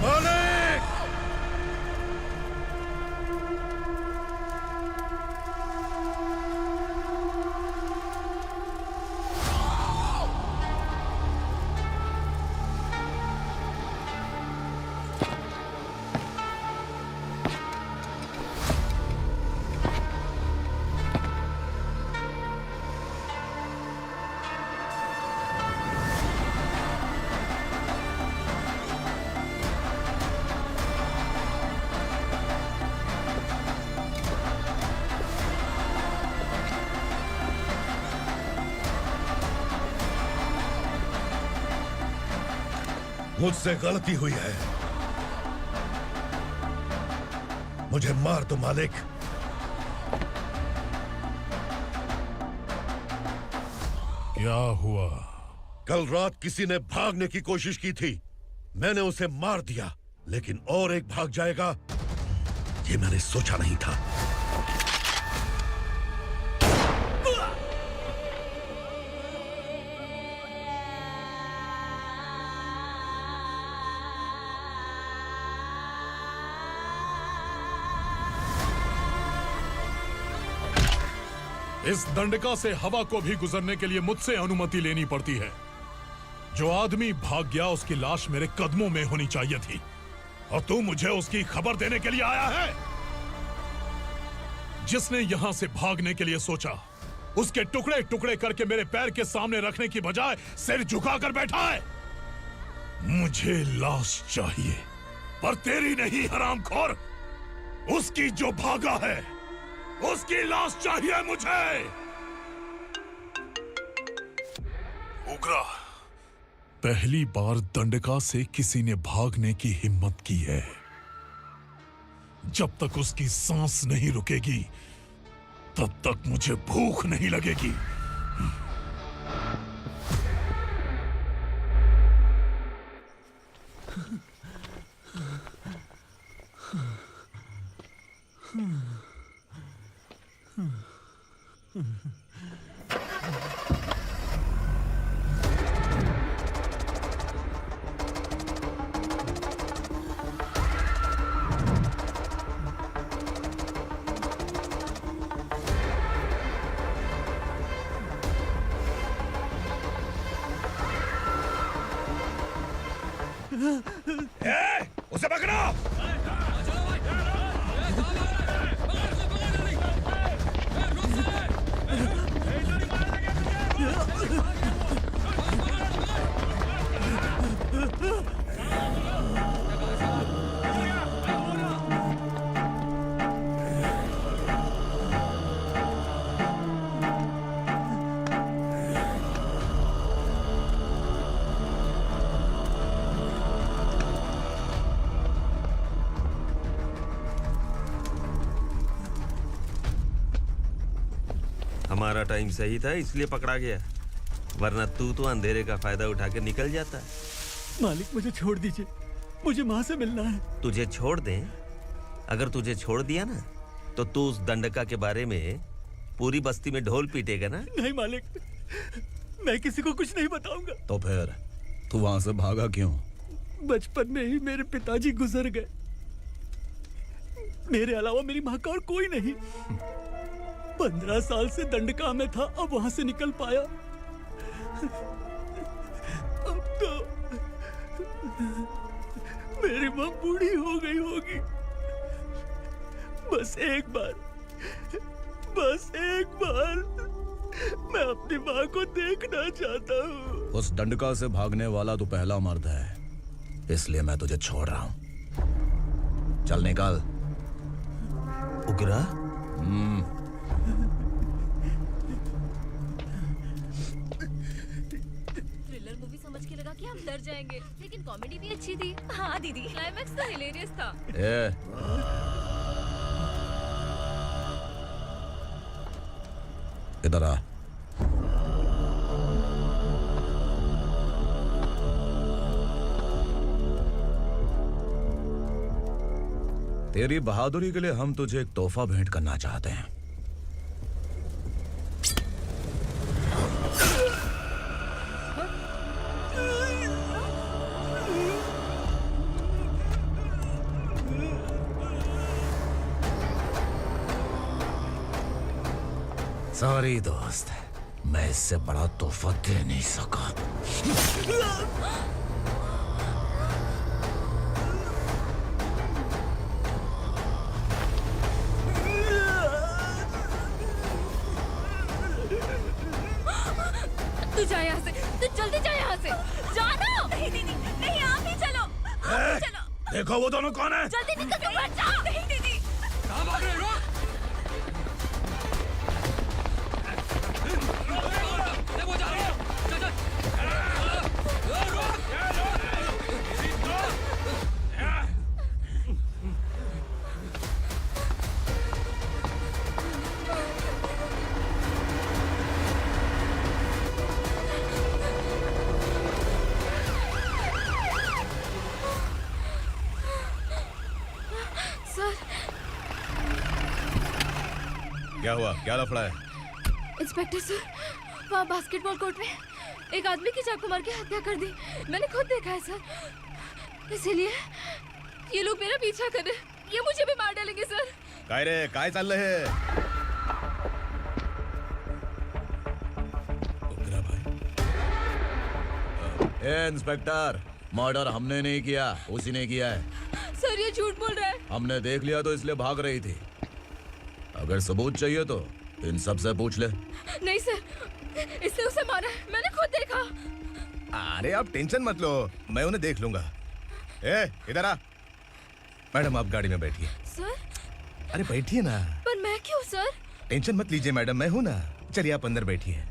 Speaker 4: मालिक! मुझसे गलती हुई है। मुझे मार दो मालिक। क्या हुआ? कल रात किसी ने भागने की कोशिश की थी। मैंने उसे मार दिया, लेकिन और एक भाग जाएगा ये मैंने सोचा नहीं था।
Speaker 15: इस दंडका से हवा को भी गुजरने के लिए मुझसे अनुमति लेनी पड़ती है। जो आदमी भाग गया उसकी लाश मेरे कदमों में होनी चाहिए थी, और तू मुझे उसकी खबर देने के लिए आया है। जिसने यहां से भागने के लिए सोचा उसके टुकड़े टुकड़े करके मेरे पैर के सामने रखने की बजाय सिर झुकाकर बैठा है। मुझे लाश चाहिए, पर तेरी नहीं हरामखोर। उसकी जो भागा है उसकी लाश चाहिए मुझे। उग्रा, पहली बार दंडका से किसी ने भागने की हिम्मत की है। जब तक उसकी सांस नहीं रुकेगी तब तक मुझे भूख नहीं लगेगी।
Speaker 1: उसे पकड़ो।
Speaker 9: हमारा टाइम सही था इसलिए पकड़ा गया, वरना तू तो अंधेरे का फायदा उठा के निकल जाता।
Speaker 14: मालिक मुझे छोड़ दीजिए, मुझे माँ से मिलना है।
Speaker 9: तुझे छोड़ दें? अगर तुझे छोड़ दिया ना तो तू उस दंडका के बारे में पूरी बस्ती में ढोल पीटेगा ना।
Speaker 14: नहीं मालिक, मैं किसी को कुछ नहीं बताऊंगा।
Speaker 3: तो फिर तू वहां से भागा क्यों?
Speaker 14: बचपन में ही मेरे पिताजी गुजर गए, मेरे अलावा मेरी माँ का और कोई नहीं। 15 साल से दंडका में था, अब वहां से निकल पाया। अब तो मेरी माँ बूढ़ी हो गई होगी। बस एक बार मैं अपनी माँ को देखना चाहता हूँ।
Speaker 3: उस दंडका से भागने वाला तो पहला मर्द है, इसलिए मैं तुझे छोड़ रहा हूं। चल निकल।
Speaker 9: उग्रा?
Speaker 8: थ्रिलर मूवी समझ के लगा कि हम डर जाएंगे, लेकिन कॉमेडी भी अच्छी थी। हाँ दीदी, क्लाइमैक्स तो हिलेरियस था।
Speaker 3: इधर आ। तेरी बहादुरी के लिए हम तुझे एक तोहफा भेंट करना चाहते हैं। सॉरी दोस्त, मैं इससे बड़ा तोहफा दे नहीं सका।
Speaker 8: तू जा यहाँ से, तू जल्दी जा यहाँ से। जाना। नहीं दीदी, नहीं आप ही चलो। आप ही चलो।
Speaker 15: देखो वो दोनों कौन है?
Speaker 8: जल्दी निकल के बैठ जाओ। नहीं दीदी।
Speaker 15: कहाँ भाग रहे हो?
Speaker 8: सर।
Speaker 5: क्या हुआ? क्या लफड़ा है?
Speaker 8: इंस्पेक्टर सर, वहाँ बास्केटबॉल कोर्ट में एक आदमी की चाकू मार के हत्या कर दी। मैंने खुद देखा है सर, इसीलिए ये लोग मेरा पीछा कर रहे हैं। ये मुझे भी मार डालेंगे सर।
Speaker 5: काय रे, काय चल रहे हैं?
Speaker 3: इंस्पेक्टर, मर्डर हमने नहीं किया, उसी ने किया है।
Speaker 8: सर ये झूठ बोल रहा है।
Speaker 3: हमने देख लिया तो इसलिए भाग रही थी। अगर सबूत चाहिए तो इन सब से पूछ ले।
Speaker 8: नहीं सर, इसने उसे मारा है, मैंने खुद देखा।
Speaker 5: अरे आप टेंशन मत लो, मैं उन्हें देख लूंगा। इधर आ। मैडम आप गाड़ी में बैठिए।
Speaker 8: सर?
Speaker 5: अरे बैठिए ना।
Speaker 8: पर मैं क्यों सर?
Speaker 5: टेंशन मत लीजिए मैडम, मैं हूं ना। चलिए आप अंदर बैठिए।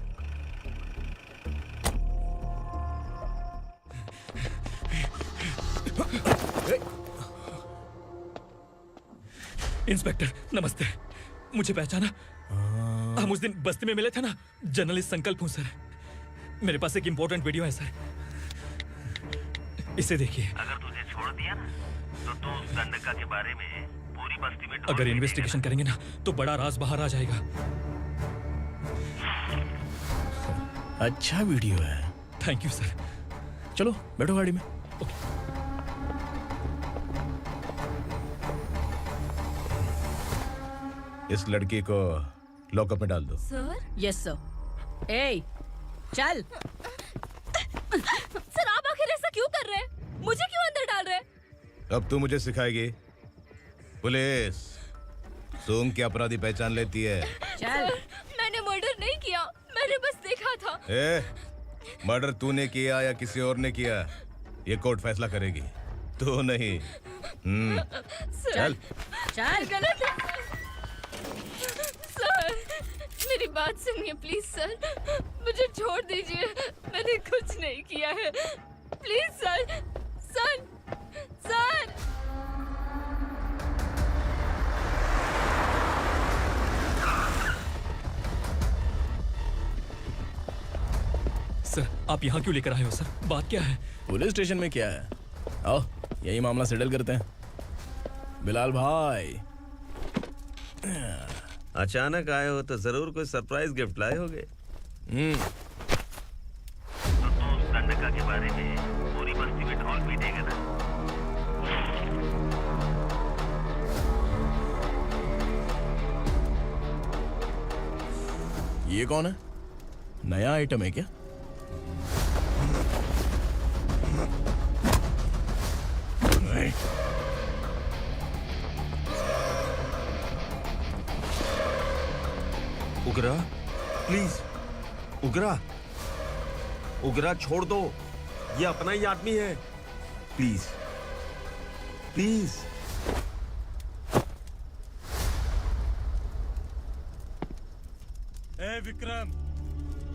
Speaker 14: इंस्पेक्टर नमस्ते, मुझे पहचाना? हम उस दिन बस्ती में मिले थे ना। जर्नलिस्ट संकल्प हूं सर। मेरे पास एक इंपॉर्टेंट वीडियो है सर, इसे देखिए।
Speaker 9: अगर तुझे छोड़ दिया ना तो तू उस दंडका के बारे में पूरी बस्ती में
Speaker 14: अगर इन्वेस्टिगेशन करेंगे ना तो बड़ा राज बाहर आ जाएगा।
Speaker 2: अच्छा वीडियो है।
Speaker 14: Thank you sir.
Speaker 2: चलो बैठो गाड़ी में।
Speaker 5: इस लड़की को लॉकअप में डाल दो।
Speaker 8: सर?
Speaker 10: Yes sir. ए, चल।
Speaker 8: सर आप आखिर ऐसा क्यों कर रहे हैं?
Speaker 10: मुझे क्यों अंदर डाल रहे?
Speaker 5: अब तू मुझे सिखाएगी? पुलिस सूंघ के अपराधी पहचान लेती है।
Speaker 10: चल।
Speaker 8: मैंने मर्डर नहीं किया, मैंने बस देखा था।
Speaker 5: मर्डर तूने किया या किसी और ने किया, ये कोर्ट फैसला करेगी, तू नहीं। चल
Speaker 10: चल।
Speaker 8: गलत है सर, मेरी बात सुनिए प्लीज सर, मुझे छोड़ दीजिए, मैंने कुछ नहीं किया है, please sir. Sir sir
Speaker 14: sir आप यहाँ क्यों लेकर आए हो सर? बात क्या है?
Speaker 2: पुलिस स्टेशन में क्या है? आओ यही मामला सेटल करते हैं। बिलाल भाई,
Speaker 9: अचानक आए हो तो जरूर कोई सरप्राइज गिफ्ट लाए होगे।
Speaker 16: तो गंडका के बारे में पूरी बस्ती में ढोल पीटेगा ना।
Speaker 2: ये कौन है? नया आइटम है क्या?
Speaker 9: उगरा प्लीज, उगरा उगरा छोड़ दो, ये अपना ही आदमी है, प्लीज प्लीज।
Speaker 6: ए विक्रम,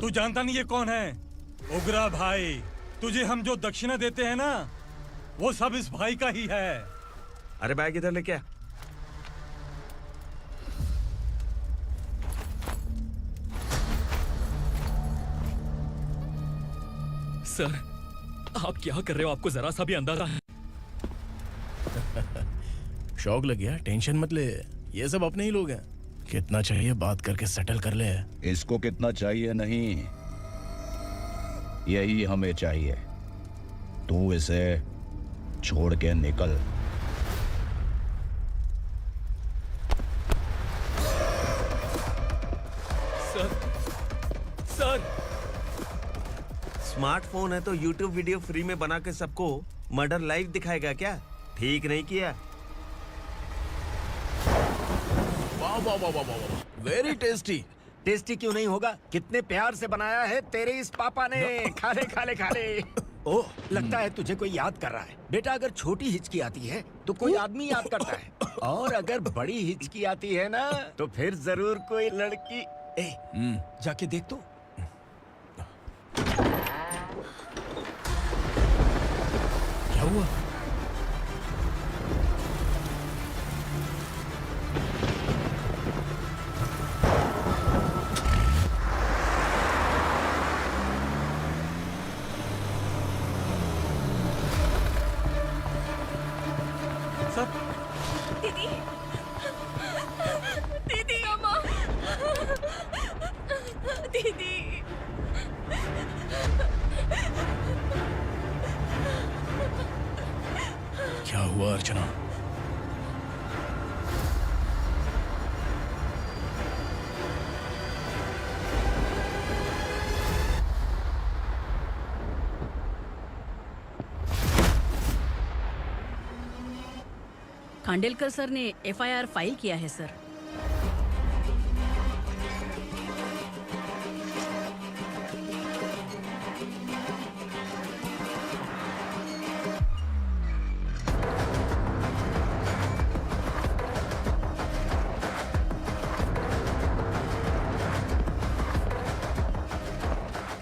Speaker 6: तू जानता नहीं ये कौन है? उगरा भाई, तुझे हम जो दक्षिणा देते हैं ना, वो सब इस भाई का ही है।
Speaker 9: अरे बैग इधर लेके आ।
Speaker 14: सर आप क्या कर रहे हो? आपको जरा सा भी अंदाजा है?
Speaker 2: शौक लग गया? टेंशन मत ले, ये सब अपने ही लोग हैं। कितना चाहिए बात करके सेटल कर ले।
Speaker 17: इसको कितना चाहिए नहीं, यही हमें चाहिए। तू इसे छोड़ के निकल।
Speaker 14: सर
Speaker 9: स्मार्टफोन है तो YouTube वीडियो फ्री में बना के सबको मर्डर लाइव दिखाएगा क्या? ठीक नहीं किया।
Speaker 2: वाह वाह वाह वाह वाह, वेरी टेस्टी।
Speaker 7: टेस्टी क्यों नहीं होगा? कितने प्यार से बनाया है तेरे इस पापा ने। खा ले खा ले खा ले। ओह, लगता है तुझे कोई याद कर रहा है। बेटा अगर छोटी हिचकी आती है तो कोई आदमी याद करता है, और अगर बड़ी हिचकी आती है ना तो फिर जरूर कोई लड़की। जाके देख तो।
Speaker 2: क्या हुआ?
Speaker 8: दीदी, दीदी, अम्मा, दीदी।
Speaker 2: क्या हुआ अर्चना?
Speaker 10: खांडेलकर सर ने एफआईआर फाइल किया है सर।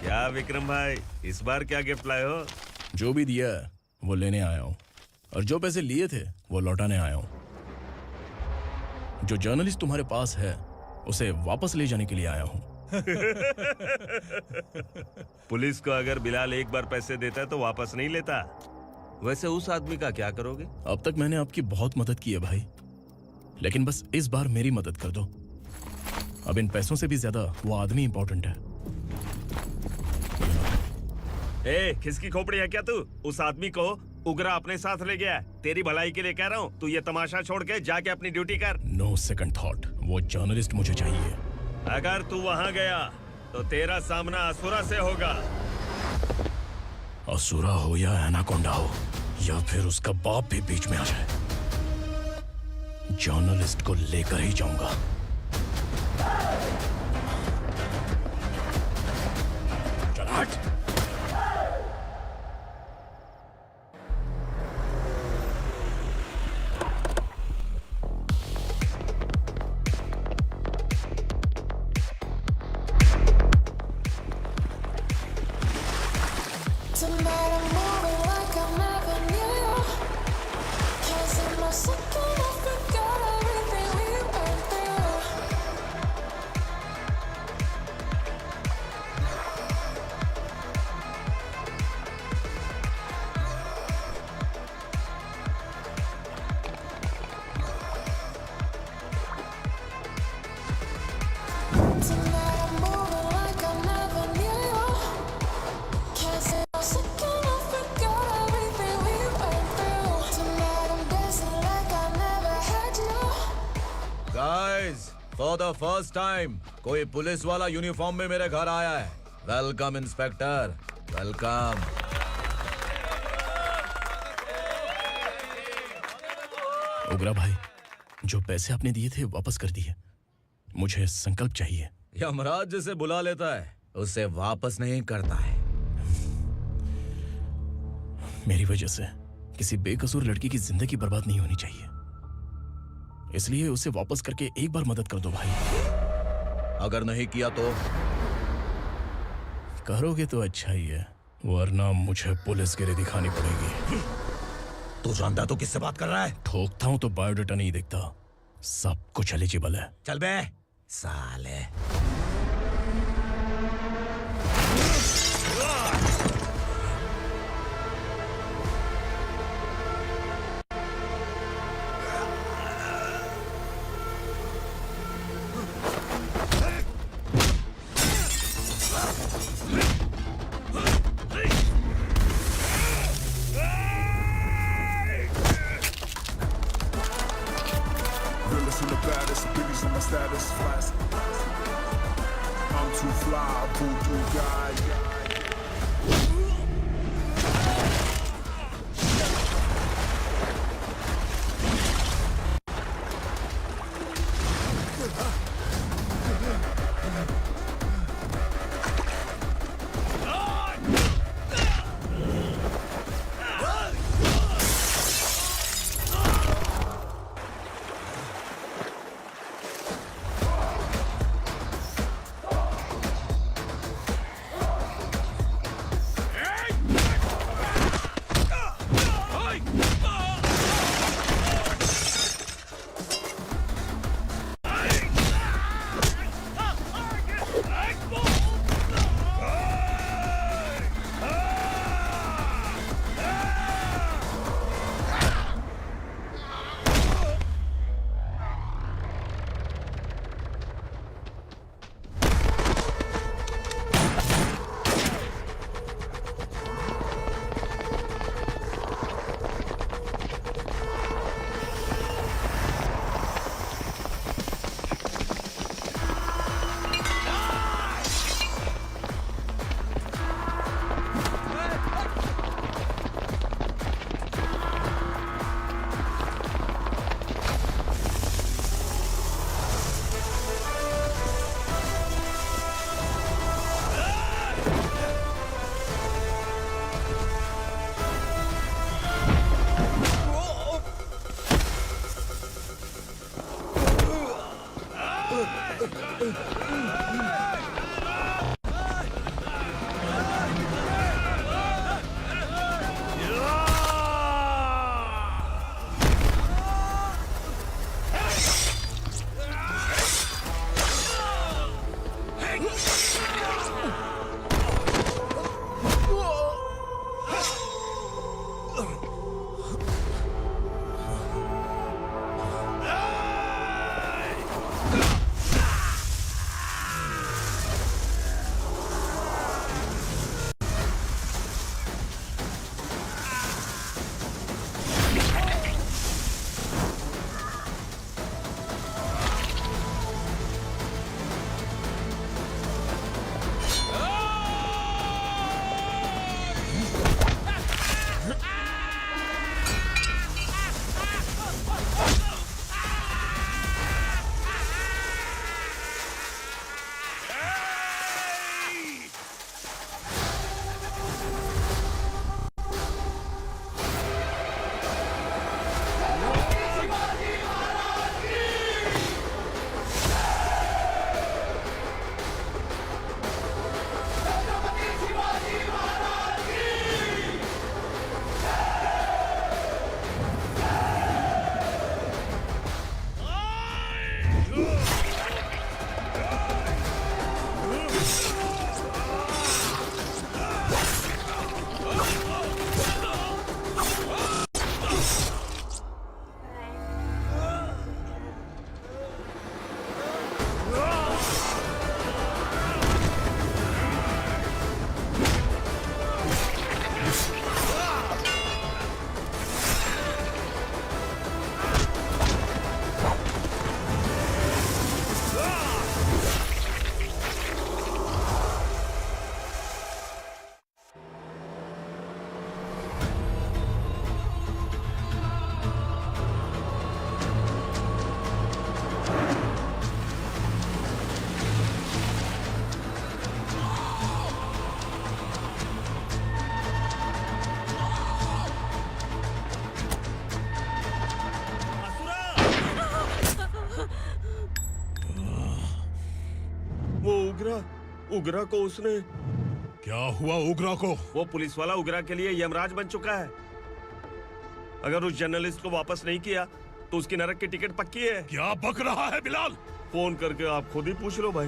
Speaker 9: क्या विक्रम भाई, इस बार क्या गिफ्ट लाए हो?
Speaker 2: जो भी दिया है वो लेने आया हूँ, और जो पैसे लिए थे वो लौटाने आया हूँ। जो जर्नलिस्ट तुम्हारे पास है उसे वापस ले जाने के लिए आया हूँ।
Speaker 9: पुलिस को अगर बिलाल एक बार पैसे देता है तो वापस नहीं लेता। वैसे उस आदमी का क्या करोगे?
Speaker 2: अब तक मैंने आपकी बहुत मदद की है भाई, लेकिन बस इस बार मेरी मदद कर दो। अब इन पैसों से भी ज्यादा वो आदमी इंपॉर्टेंट है।
Speaker 9: ए, किसकी खोपड़ी है क्या तू? उस आदमी को उगरा अपने साथ ले गया। तेरी भलाई के लिए कह रहा हूँ, तू ये तमाशा छोड़ के जाके अपनी ड्यूटी कर।
Speaker 2: नो सेकंड थॉट, वो जर्नलिस्ट मुझे चाहिए।
Speaker 9: अगर तू वहाँ गया तो तेरा सामना असुरा से होगा।
Speaker 2: असुरा हो या एनाकोंडा हो, या फिर उसका बाप भी बीच में आ जाए, जर्नलिस्ट को लेकर ही जाऊंगा। चल हट।
Speaker 17: फॉर द फर्स्ट टाइम कोई पुलिस वाला यूनिफॉर्म में मेरे घर आया है। Welcome inspector, welcome.
Speaker 2: उग्रा भाई, जो पैसे आपने दिए थे वापस कर दिए। मुझे संकल्प चाहिए।
Speaker 17: यमराज जिसे बुला लेता है उसे वापस नहीं करता है।
Speaker 2: मेरी वजह से किसी बेकसूर लड़की की जिंदगी बर्बाद नहीं होनी चाहिए, इसलिए उसे वापस करके एक बार मदद कर दो भाई।
Speaker 17: अगर नहीं किया तो?
Speaker 2: करोगे तो अच्छा ही है, वरना मुझे पुलिसगिरी दिखानी पड़ेगी।
Speaker 17: तू जानता तो किससे बात कर रहा है?
Speaker 2: ठोकता हूं तो बायोडाटा नहीं दिखता, सब कुछ एलिजिबल है।
Speaker 17: चल बे साले।
Speaker 9: उगरा को उसने।
Speaker 15: क्या हुआ उगरा को?
Speaker 9: वो पुलिस वाला उगरा के लिए यमराज बन चुका है। अगर उस जर्नलिस्ट को वापस नहीं किया तो उसकी नरक की टिकट पक्की है।
Speaker 15: क्या बक रहा है बिलाल?
Speaker 9: फोन करके आप खुद ही पूछ लो भाई।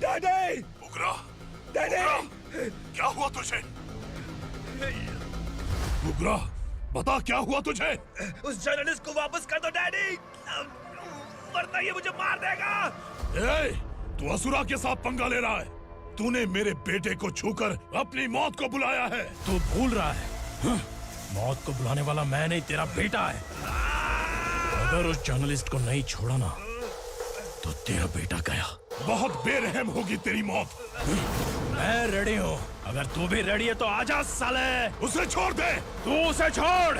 Speaker 15: डैडी! उगरा! डैडी! क्या हुआ तुझे? उगरा, बता क्या हुआ तुझे?
Speaker 9: उस जर्नलिस्ट को वापस कर दो डैडी, वरना ये मुझे मार देगा।
Speaker 15: ए, तू असुरा के साथ पंगा ले रहा है। तूने मेरे बेटे को छूकर अपनी मौत को बुलाया है।
Speaker 2: तू भूल रहा है। हाँ? मौत को बुलाने वाला मैं नहीं, तेरा बेटा है। अगर उस जर्नलिस्ट को नहीं छोड़ा ना तो तेरा बेटा गया।
Speaker 15: बहुत बेरहम होगी तेरी मौत।
Speaker 2: मैं रेडी हूँ। अगर तू भी रेडी है तो आजा साले।
Speaker 15: उसे छोड़ दे।
Speaker 2: तू उसे छोड़।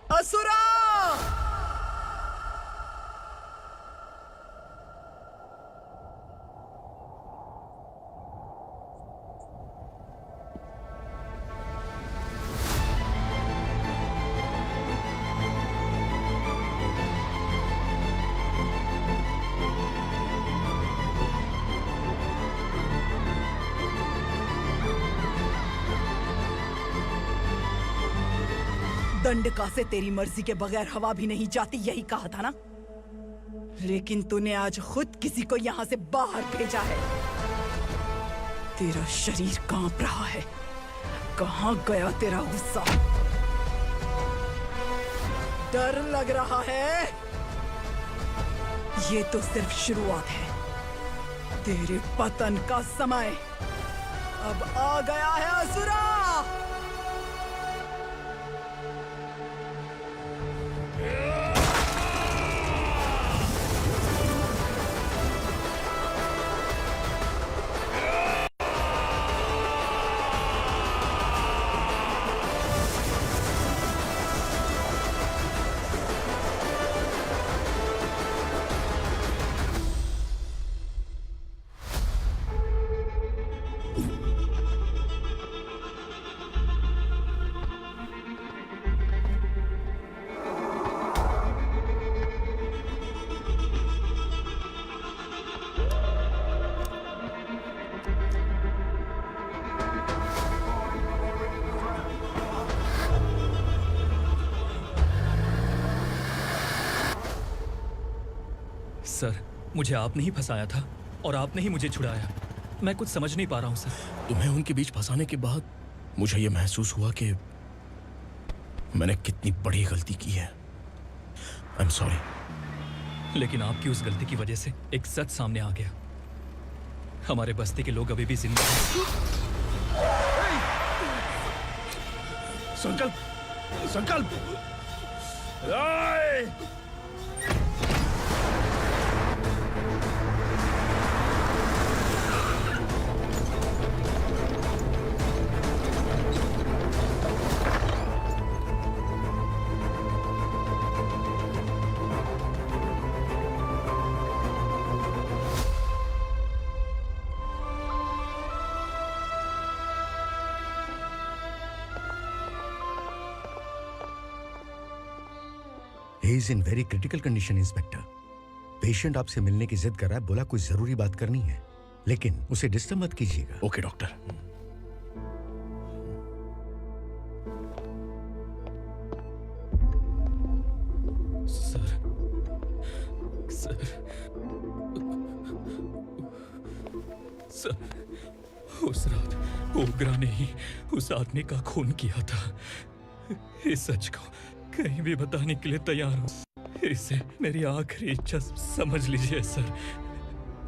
Speaker 11: असुरा! दंडका से तेरी मर्जी के बगैर हवा भी नहीं जाती, यही कहा था ना? लेकिन तूने आज खुद किसी को यहाँ से बाहर भेजा है। तेरा शरीर कांप रहा है। कहाँ गया तेरा गुस्सा? डर लग रहा है? ये तो सिर्फ शुरुआत है। तेरे पतन का समय अब आ गया है असुरा।
Speaker 14: सर, मुझे आपने ही फंसाया था और आपने ही मुझे छुड़ाया। मैं कुछ समझ नहीं पा रहा हूँ सर।
Speaker 2: तुम्हें उनके बीच फंसाने के बाद मुझे यह महसूस हुआ कि मैंने कितनी बड़ी गलती की है। I am sorry.
Speaker 14: लेकिन आपकी उस गलती की वजह से एक सच सामने आ गया। हमारे बस्ती के लोग अभी भी जिंदा हैं।
Speaker 2: संकल्प! संकल्प!
Speaker 18: He is in very critical condition, inspector. Patient आपसे मिलने की जिद कर रहा है, बोला कोई जरूरी बात करनी है, लेकिन उसे डिस्टर्ब मत कीजिएगा।
Speaker 2: Okay doctor.
Speaker 14: Sir, sir, sir, ओग्रा ने ही उस आदमी का खून किया था। इस सच को कहीं भी बताने के लिए तैयार हूँ। इसे मेरी आखिरी इच्छा समझ लीजिए सर।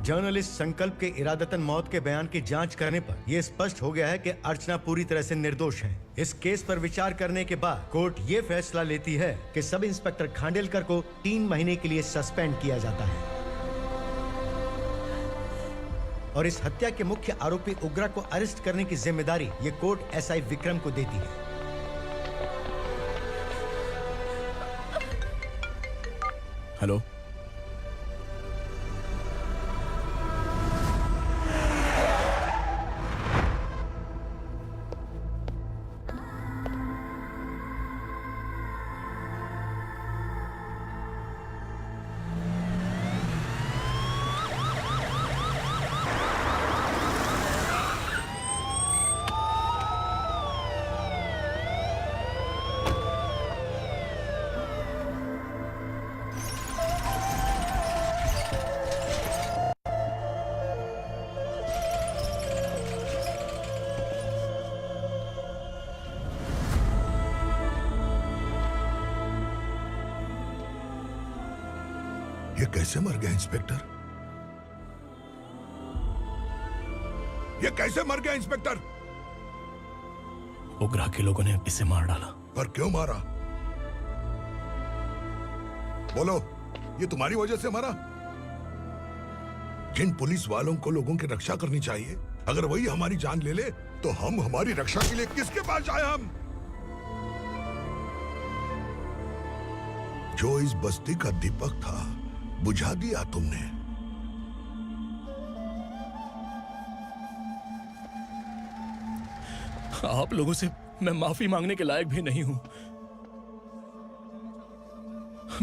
Speaker 18: जर्नलिस्ट संकल्प के इरादतन मौत के बयान की जांच करने पर यह स्पष्ट हो गया है कि अर्चना पूरी तरह से निर्दोष है। इस केस पर विचार करने के बाद कोर्ट ये फैसला लेती है कि सब इंस्पेक्टर खांडेलकर को 3 महीने के लिए सस्पेंड किया जाता है और इस हत्या के मुख्य आरोपी उग्रा को अरेस्ट करने की जिम्मेदारी ये कोर्ट एसआई विक्रम को देती है।
Speaker 2: हेलो,
Speaker 4: ये कैसे मर गया इंस्पेक्टर? ये कैसे मर गया इंस्पेक्टर?
Speaker 2: उग्रा के लोगों ने इसे मार डाला।
Speaker 4: पर क्यों मारा? बोलो, ये तुम्हारी वजह से मरा? जिन पुलिस वालों को लोगों की रक्षा करनी चाहिए, अगर वही हमारी जान ले ले तो हम हमारी रक्षा के लिए किसके पास जाए? हम जो इस बस्ती का दीपक था बुझा दिया तुमने।
Speaker 2: आप लोगों से मैं माफी मांगने के लायक भी नहीं हूं।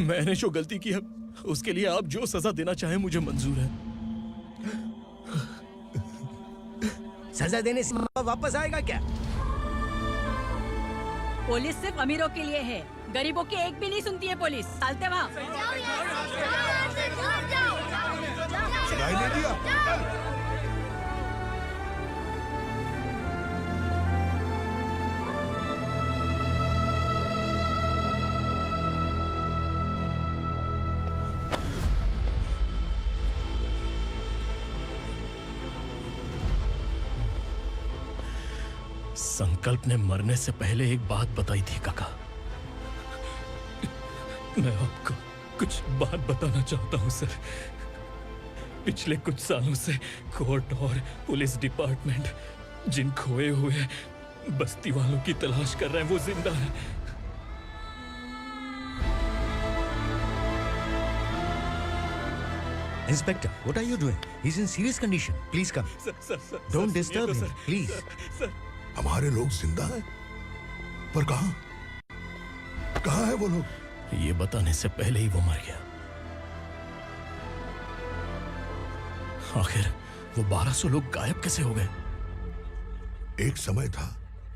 Speaker 2: मैंने जो गलती की है उसके लिए आप जो सजा देना चाहें मुझे मंजूर है।
Speaker 11: सजा देने से वापस आएगा क्या?
Speaker 10: पुलिस सिर्फ अमीरों के लिए है, गरीबों की एक भी नहीं सुनती है पुलिस। चलते वहाँ।
Speaker 4: सुनाई नहीं दिया?
Speaker 2: संकल्प ने मरने से पहले एक बात बताई थी काका। मैं आपको कुछ बात बताना चाहता हूं सर। पिछले कुछ सालों से कोर्ट और पुलिस डिपार्टमेंट जिन खोए हुए बस्ती वालों की तलाश कर रहे हैं वो जिंदा है।
Speaker 18: Inspector, what are you doing? He's in serious condition. Please come.
Speaker 2: Sir,
Speaker 18: Don't disturb him, please.
Speaker 4: हमारे लोग जिंदा हैं? पर कहां? कहां है वो लोग?
Speaker 2: ये बताने से पहले ही वो मर गया। आखिर वो 1200 लोग गायब कैसे हो गए?
Speaker 4: एक समय था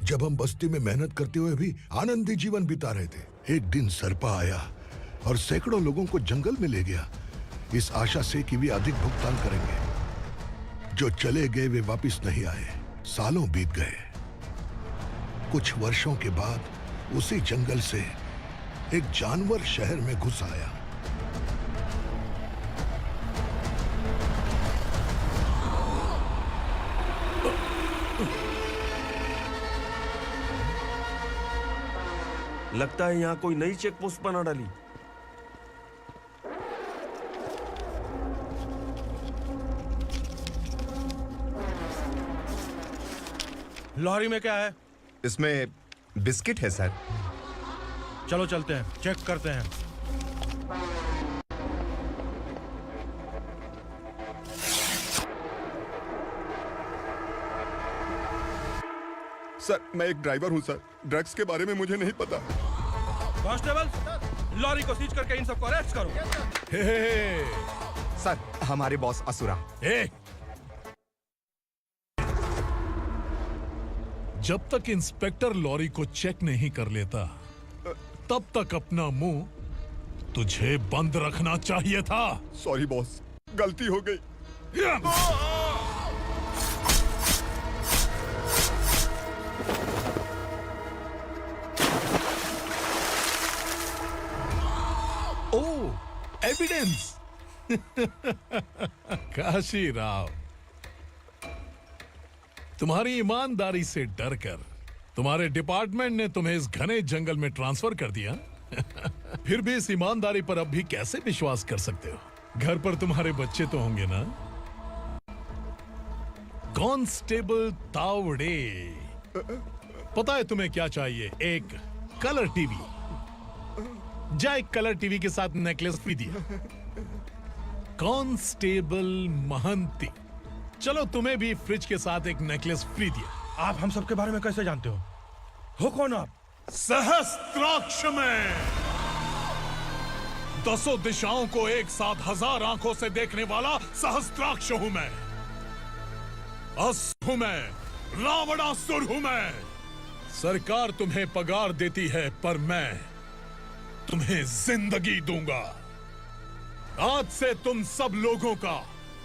Speaker 4: जब हम बस्ती में मेहनत करते हुए भी आनंदी जीवन बिता रहे थे। एक दिन सरपा आया और सैकड़ों लोगों को जंगल में ले गया, इस आशा से कि वे अधिक भुगतान करेंगे। जो चले गए वे वापस नहीं आए। सालों बीत गए। कुछ वर्षों के बाद उसी जंगल से एक जानवर शहर में घुस आया।
Speaker 9: लगता है यहाँ कोई नई चेक पोस्ट बना डाली।
Speaker 6: लॉरी में क्या है?
Speaker 5: इसमें बिस्किट है सर।
Speaker 6: चलो चलते हैं, चेक करते हैं।
Speaker 1: सर, मैं एक ड्राइवर हूं सर। ड्रग्स के बारे में मुझे नहीं पता।
Speaker 6: कांस्टेबल, लॉरी को सीज करके इन सबको अरेस्ट करो।
Speaker 1: सर, हमारे बॉस असुरा।
Speaker 15: जब तक इंस्पेक्टर लॉरी को चेक नहीं कर लेता तब तक अपना मुंह तुझे बंद रखना चाहिए था।
Speaker 1: सॉरी बॉस, गलती हो गई।
Speaker 15: कॉन्फिडेंस। काशी राव, तुम्हारी ईमानदारी से डरकर तुम्हारे डिपार्टमेंट ने तुम्हें इस घने जंगल में ट्रांसफर कर दिया। फिर भी इस ईमानदारी पर अब भी कैसे विश्वास कर सकते हो? घर पर तुम्हारे बच्चे तो होंगे ना? कांस्टेबल तावड़े, पता है तुम्हें क्या चाहिए? एक कलर टीवी। जा एक कलर टीवी के साथ नेकलेस भी दिया। कांस्टेबल महंती, चलो तुम्हें भी फ्रिज के साथ एक नेकलेस फ्री दिया।
Speaker 2: आप हम सबके बारे में कैसे जानते हो कौन आप?
Speaker 15: सहस्त्राक्ष में 10 दिशाओं को एक साथ 1000 आंखों से देखने वाला सहस्त्राक्ष हूं मैं। असुर हूं मैं, रावणासुर हूं मैं। सरकार तुम्हें पगार देती है, पर मैं तुम्हें जिंदगी दूंगा। आज से तुम सब लोगों का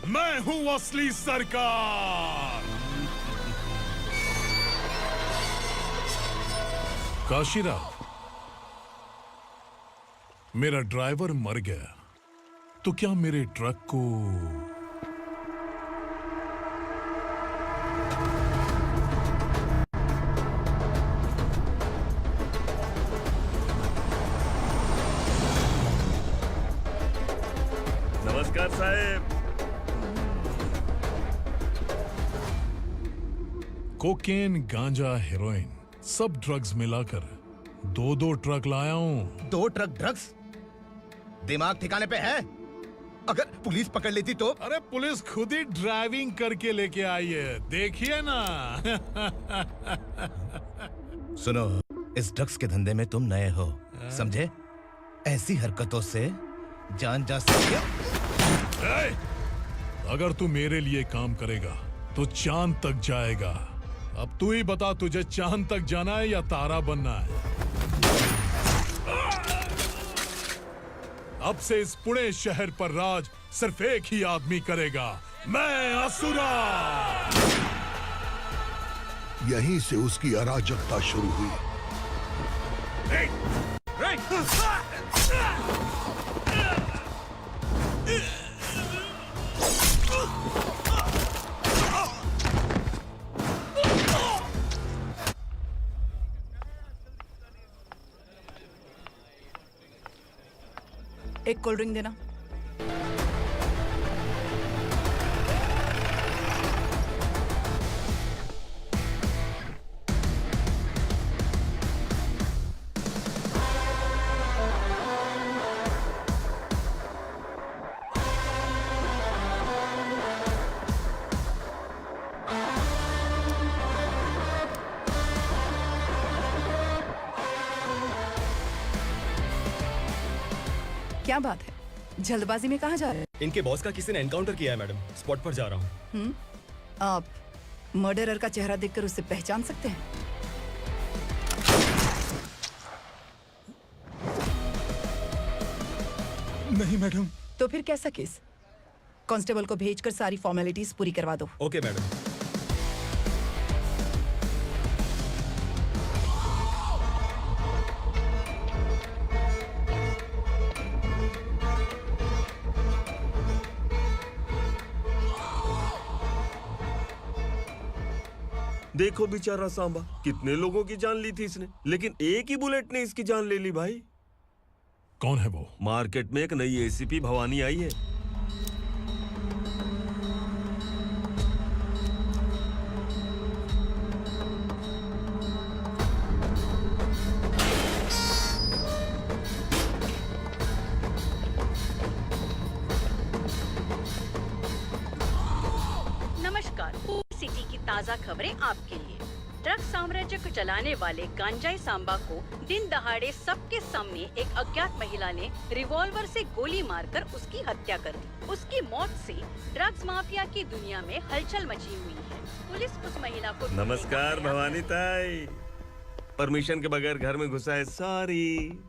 Speaker 15: मैं हूं असली सरकार। काशीराव, मेरा ड्राइवर मर गया तो क्या मेरे ट्रक को
Speaker 16: नमस्कार साहब।
Speaker 15: कोकेन, गांजा, हेरोइन, सब ड्रग्स मिलाकर 2 ट्रक लाया हूं।
Speaker 5: 2 ट्रक ड्रग्स? दिमाग ठिकाने पे है? अगर पुलिस पकड़ लेती तो?
Speaker 15: अरे पुलिस खुद ही ड्राइविंग करके लेके आई है, देखिए ना।
Speaker 5: सुनो, इस ड्रग्स के धंधे में तुम नए हो, समझे? ऐसी हरकतों से जान जा सकती है।
Speaker 15: अगर तू मेरे लिए काम करेगा तो चांद तक जाएगा। अब तू ही बता, तुझे चांद तक जाना है या तारा बनना है? अब से इस पुणे शहर पर राज सिर्फ एक ही आदमी करेगा, मैं असुरा।
Speaker 4: यहीं से उसकी अराजकता शुरू हुई।
Speaker 10: एक कोल्ड ड्रिंक देना। क्या बात है, जल्दबाजी में कहाँ जा रहे हैं?
Speaker 3: इनके बॉस का किसी ने एनकाउंटर किया है मैडम, स्पॉट पर जा रहा हूँ।
Speaker 10: आप मर्डरर का चेहरा देखकर उसे पहचान सकते हैं?
Speaker 3: नहीं मैडम।
Speaker 10: तो फिर कैसा केस? कांस्टेबल को भेजकर सारी फॉर्मेलिटीज पूरी करवा दो।
Speaker 3: Okay madam.
Speaker 9: देखो बेचारा सांबा, कितने लोगों की जान ली थी इसने, लेकिन एक ही बुलेट ने इसकी जान ले ली भाई।
Speaker 15: कौन है वो?
Speaker 9: मार्केट में एक नई एसीपी भवानी आई है।
Speaker 10: नमस्कार, सिटी की ताज़ा खबरें आपके लिए। ड्रग साम्राज्य को चलाने वाले गांजाई सांबा को दिन दहाड़े सबके सामने एक अज्ञात महिला ने रिवॉल्वर से गोली मारकर उसकी हत्या कर दी। उसकी मौत से ड्रग्स माफिया की दुनिया में हलचल मची हुई है। पुलिस उस महिला को
Speaker 9: नमस्कार भवानी ताई, परमिशन के बगैर घर में घुसा है, सॉरी।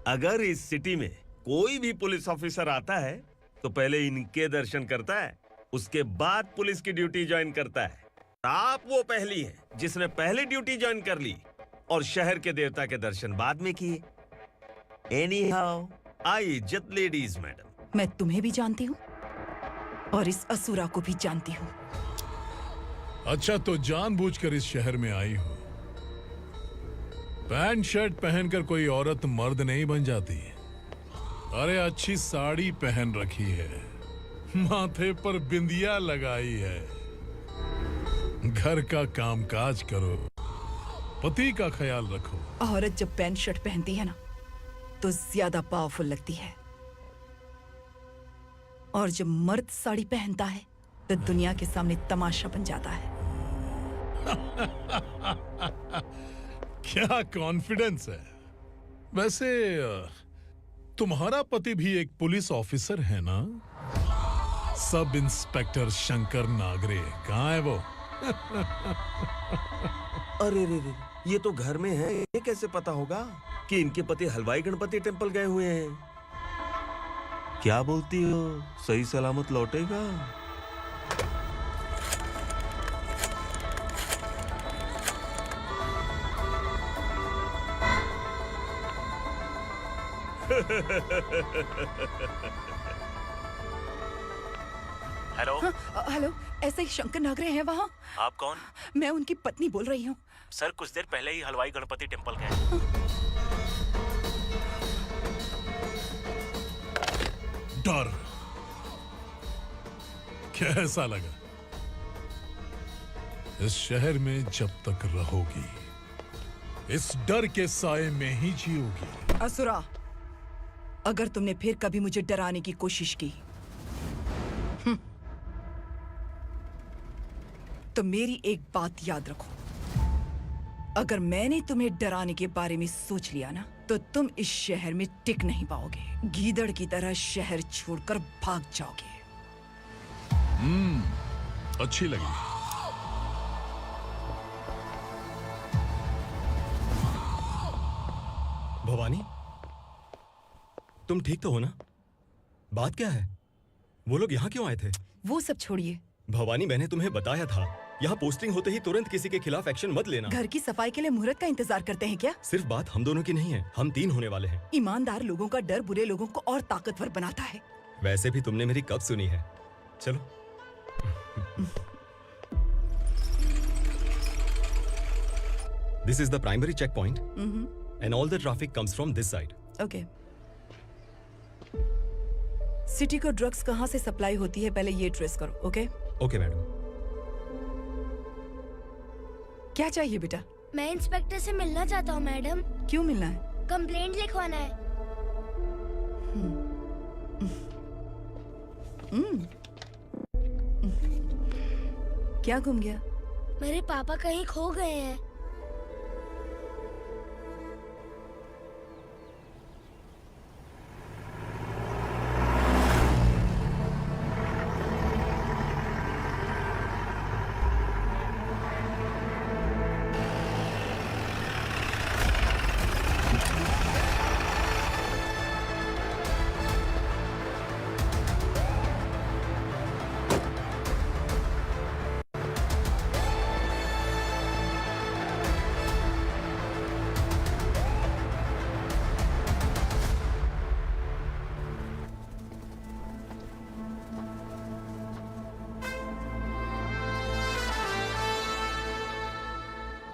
Speaker 9: अगर इस सिटी में कोई भी पुलिस ऑफिसर आता है तो पहले इनके दर्शन करता है, उसके बाद पुलिस की ड्यूटी ज्वाइन करता है। आप वो पहली हैं जिसने पहले ड्यूटी ज्वाइन कर ली और शहर के देवता के दर्शन बाद में किए। एनीहाउ, आई इज्जत लेडीज मैडम।
Speaker 19: मैं तुम्हें भी जानती हूँ और इस असुरा को भी जानती हूँ।
Speaker 15: अच्छा, तो जानबूझकर इस शहर में आई हो। पैंट शर्ट पहनकर कोई औरत मर्द नहीं बन जाती। अरे अच्छी साड़ी पहन रखी है, माथे पर बिंदिया लगाई है, घर का कामकाज करो, पति का ख्याल रखो।
Speaker 19: औरत जब पैंट शर्ट पहनती है ना तो ज्यादा पावरफुल लगती है, और जब मर्द साड़ी पहनता है तो दुनिया के सामने तमाशा बन जाता है।
Speaker 15: क्या कॉन्फिडेंस है। वैसे तुम्हारा पति भी एक पुलिस ऑफिसर है ना? सब इंस्पेक्टर शंकर नागरे कहाँ है वो?
Speaker 9: अरे रे रे, ये तो घर में है, ये कैसे पता होगा कि इनके पति हलवाई गणपति टेम्पल गए हुए हैं? क्या बोलती हो, सही सलामत लौटेगा?
Speaker 19: हेलो। हेलो, ऐसे ही शंकर नागरे हैं वहाँ?
Speaker 14: आप कौन?
Speaker 19: मैं उनकी पत्नी बोल रही हूँ।
Speaker 14: सर कुछ देर पहले ही हलवाई गणपति टेम्पल गए।
Speaker 15: डर कैसा लगा? इस शहर में जब तक रहोगी इस डर के साए में ही जियोगी।
Speaker 19: असुरा, अगर तुमने फिर कभी मुझे डराने की कोशिश की तो मेरी एक बात याद रखो, अगर मैंने तुम्हें डराने के बारे में सोच लिया ना तो तुम इस शहर में टिक नहीं पाओगे। गीदड़ की तरह शहर छोड़कर भाग जाओगे।
Speaker 15: अच्छी लगी।
Speaker 3: भवानी, तुम ठीक तो हो ना? बात क्या है? वो लोग यहाँ क्यों आए थे?
Speaker 19: वो सब छोड़िए।
Speaker 3: भवानी, मैंने तुम्हें बताया था यहाँ पोस्टिंग होते ही तुरंत किसी के खिलाफ एक्शन मत लेना।
Speaker 19: घर की सफाई के लिए मुहूर्त का इंतजार करते हैं क्या?
Speaker 3: सिर्फ बात हम दोनों की नहीं है, हम 3 होने वाले हैं।
Speaker 19: ईमानदार लोगों का डर बुरे लोगों को और ताकतवर बनाता है।
Speaker 3: वैसे भी तुमने मेरी कब सुनी है। चलो। This is the primary check point and all the traffic comes from this side.
Speaker 19: Okay. City को ड्रग्स कहाँ से सप्लाई होती है पहले ये ट्रेस करो। ओके?
Speaker 3: Okay madam.
Speaker 19: क्या चाहिए बेटा?
Speaker 13: मैं इंस्पेक्टर से मिलना चाहता हूँ मैडम।
Speaker 19: क्यों मिलना है?
Speaker 13: कंप्लेंट लिखवाना है।
Speaker 19: क्या गुम गया?
Speaker 13: मेरे पापा कहीं खो गए हैं।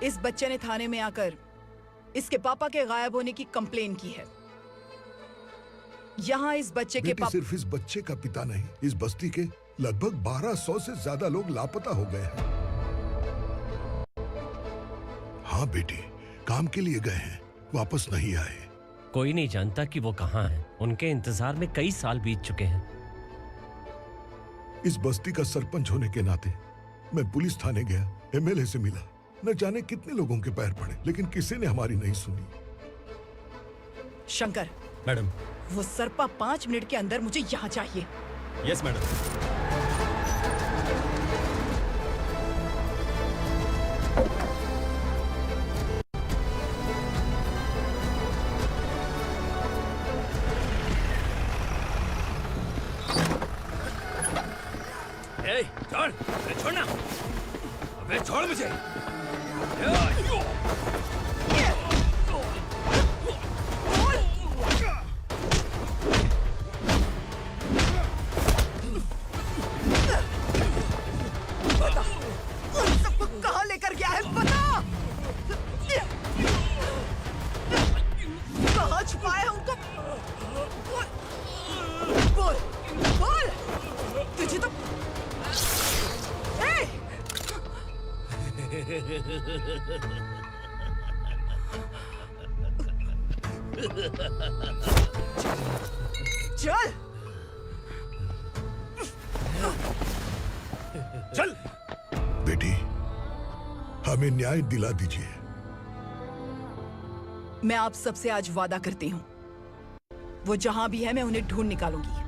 Speaker 19: इस बच्चे ने थाने में आकर इसके पापा के गायब होने की कंप्लेन की है। यहाँ इस बच्चे के पापा
Speaker 4: सिर्फ इस बच्चे का पिता नहीं, इस बस्ती के लगभग 1200 से ज्यादा लोग लापता हो गए हैं। हाँ बेटी, काम के लिए गए हैं, वापस नहीं आए।
Speaker 11: कोई नहीं जानता कि वो कहाँ हैं। उनके इंतजार में कई साल बीत चुके हैं।
Speaker 4: इस बस्ती का सरपंच होने के नाते मैं पुलिस थाने गया, एमएलए से मिला, न जाने कितने लोगों के पैर पड़े, लेकिन किसी ने हमारी नहीं सुनी।
Speaker 19: शंकर।
Speaker 3: मैडम।
Speaker 19: वो सरपा 5 मिनट के अंदर मुझे यहाँ चाहिए।
Speaker 3: Yes madam.
Speaker 2: छोड़, छोड़ना, अबे छोड़ मुझे।
Speaker 19: चल
Speaker 15: चल
Speaker 4: बेटी, हमें न्याय दिला दीजिए।
Speaker 19: मैं आप सबसे आज वादा करती हूँ, वो जहां भी है मैं उन्हें ढूंढ निकालूंगी।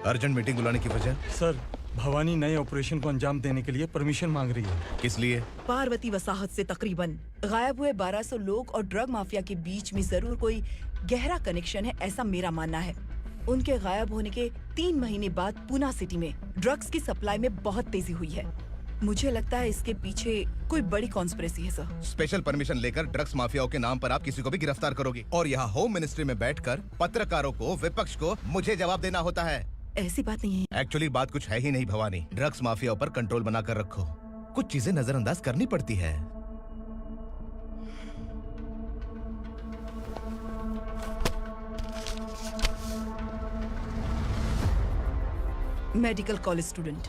Speaker 5: अर्जेंट मीटिंग बुलाने की वजह?
Speaker 6: सर, भवानी नए ऑपरेशन को अंजाम देने के लिए परमिशन मांग रही है।
Speaker 5: किस लिए?
Speaker 19: पार्वती वसाहत से तकरीबन गायब हुए 1200 लोग और ड्रग माफिया के बीच में जरूर कोई गहरा कनेक्शन है, ऐसा मेरा मानना है। उनके गायब होने के 3 महीने बाद पूना सिटी में ड्रग्स की सप्लाई में बहुत तेजी हुई है। मुझे लगता है इसके पीछे कोई बड़ी कॉन्स्पिरेसी है सर।
Speaker 5: स्पेशल परमिशन लेकर ड्रग्स माफियाओं के नाम पर आप किसी को भी गिरफ्तार करोगी और यहाँ होम मिनिस्ट्री में बैठकर पत्रकारों को, विपक्ष को मुझे जवाब देना होता है।
Speaker 19: ऐसी बात नहीं है।
Speaker 5: एक्चुअली बात कुछ है ही नहीं भवानी। ड्रग्स माफियाओं पर कंट्रोल बनाकर रखो। कुछ चीजें नजरअंदाज करनी पड़ती है।
Speaker 19: मेडिकल कॉलेज स्टूडेंट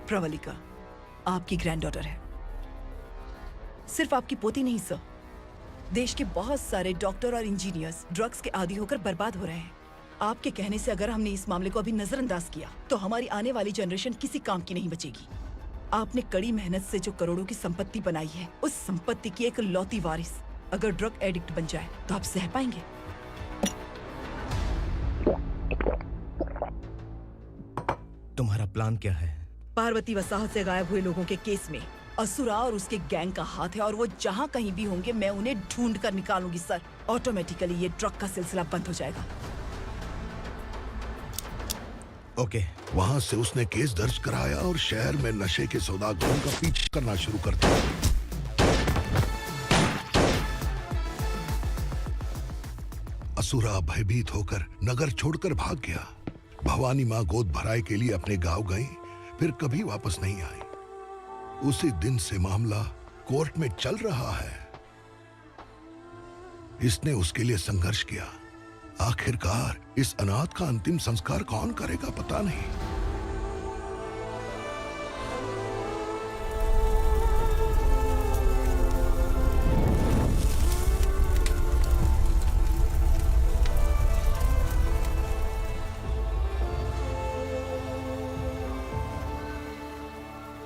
Speaker 19: प्रवलिका आपकी ग्रैंडडॉटर है। सिर्फ आपकी पोती नहीं सर, देश के बहुत सारे डॉक्टर और इंजीनियर्स ड्रग्स के आदी होकर बर्बाद हो रहे हैं। आपके कहने से अगर हमने इस मामले को अभी नजरअंदाज किया तो हमारी आने वाली जनरेशन किसी काम की नहीं बचेगी। आपने कड़ी मेहनत से जो करोड़ों की संपत्ति बनाई है, उस संपत्ति की एक लौती वारिस अगर ड्रग एडिक्ट बन जाए तो आप सह पाएंगे?
Speaker 5: तुम्हारा प्लान क्या है?
Speaker 19: पार्वती वसाहत से गायब हुए लोगों के केस में असुरा और उसके गैंग का हाथ है और वो जहाँ कहीं भी होंगे मैं उन्हें ढूंढ कर निकालूंगी सर। ऑटोमेटिकली ये ड्रग का सिलसिला बंद हो जाएगा।
Speaker 5: ओके।
Speaker 4: वहाँ से उसने केस दर्ज कराया और शहर में नशे के सौदागरों का पीछा करना शुरू कर दिया। असुरा भयभीत होकर नगर छोड़कर भाग गया। भवानी माँ गोद भराई के लिए अपने गांव गई, फिर कभी वापस नहीं आई। उसी दिन से मामला कोर्ट में चल रहा है। इसने उसके लिए संघर्ष किया। आखिरकार इस अनाथ का अंतिम संस्कार कौन करेगा पता नहीं।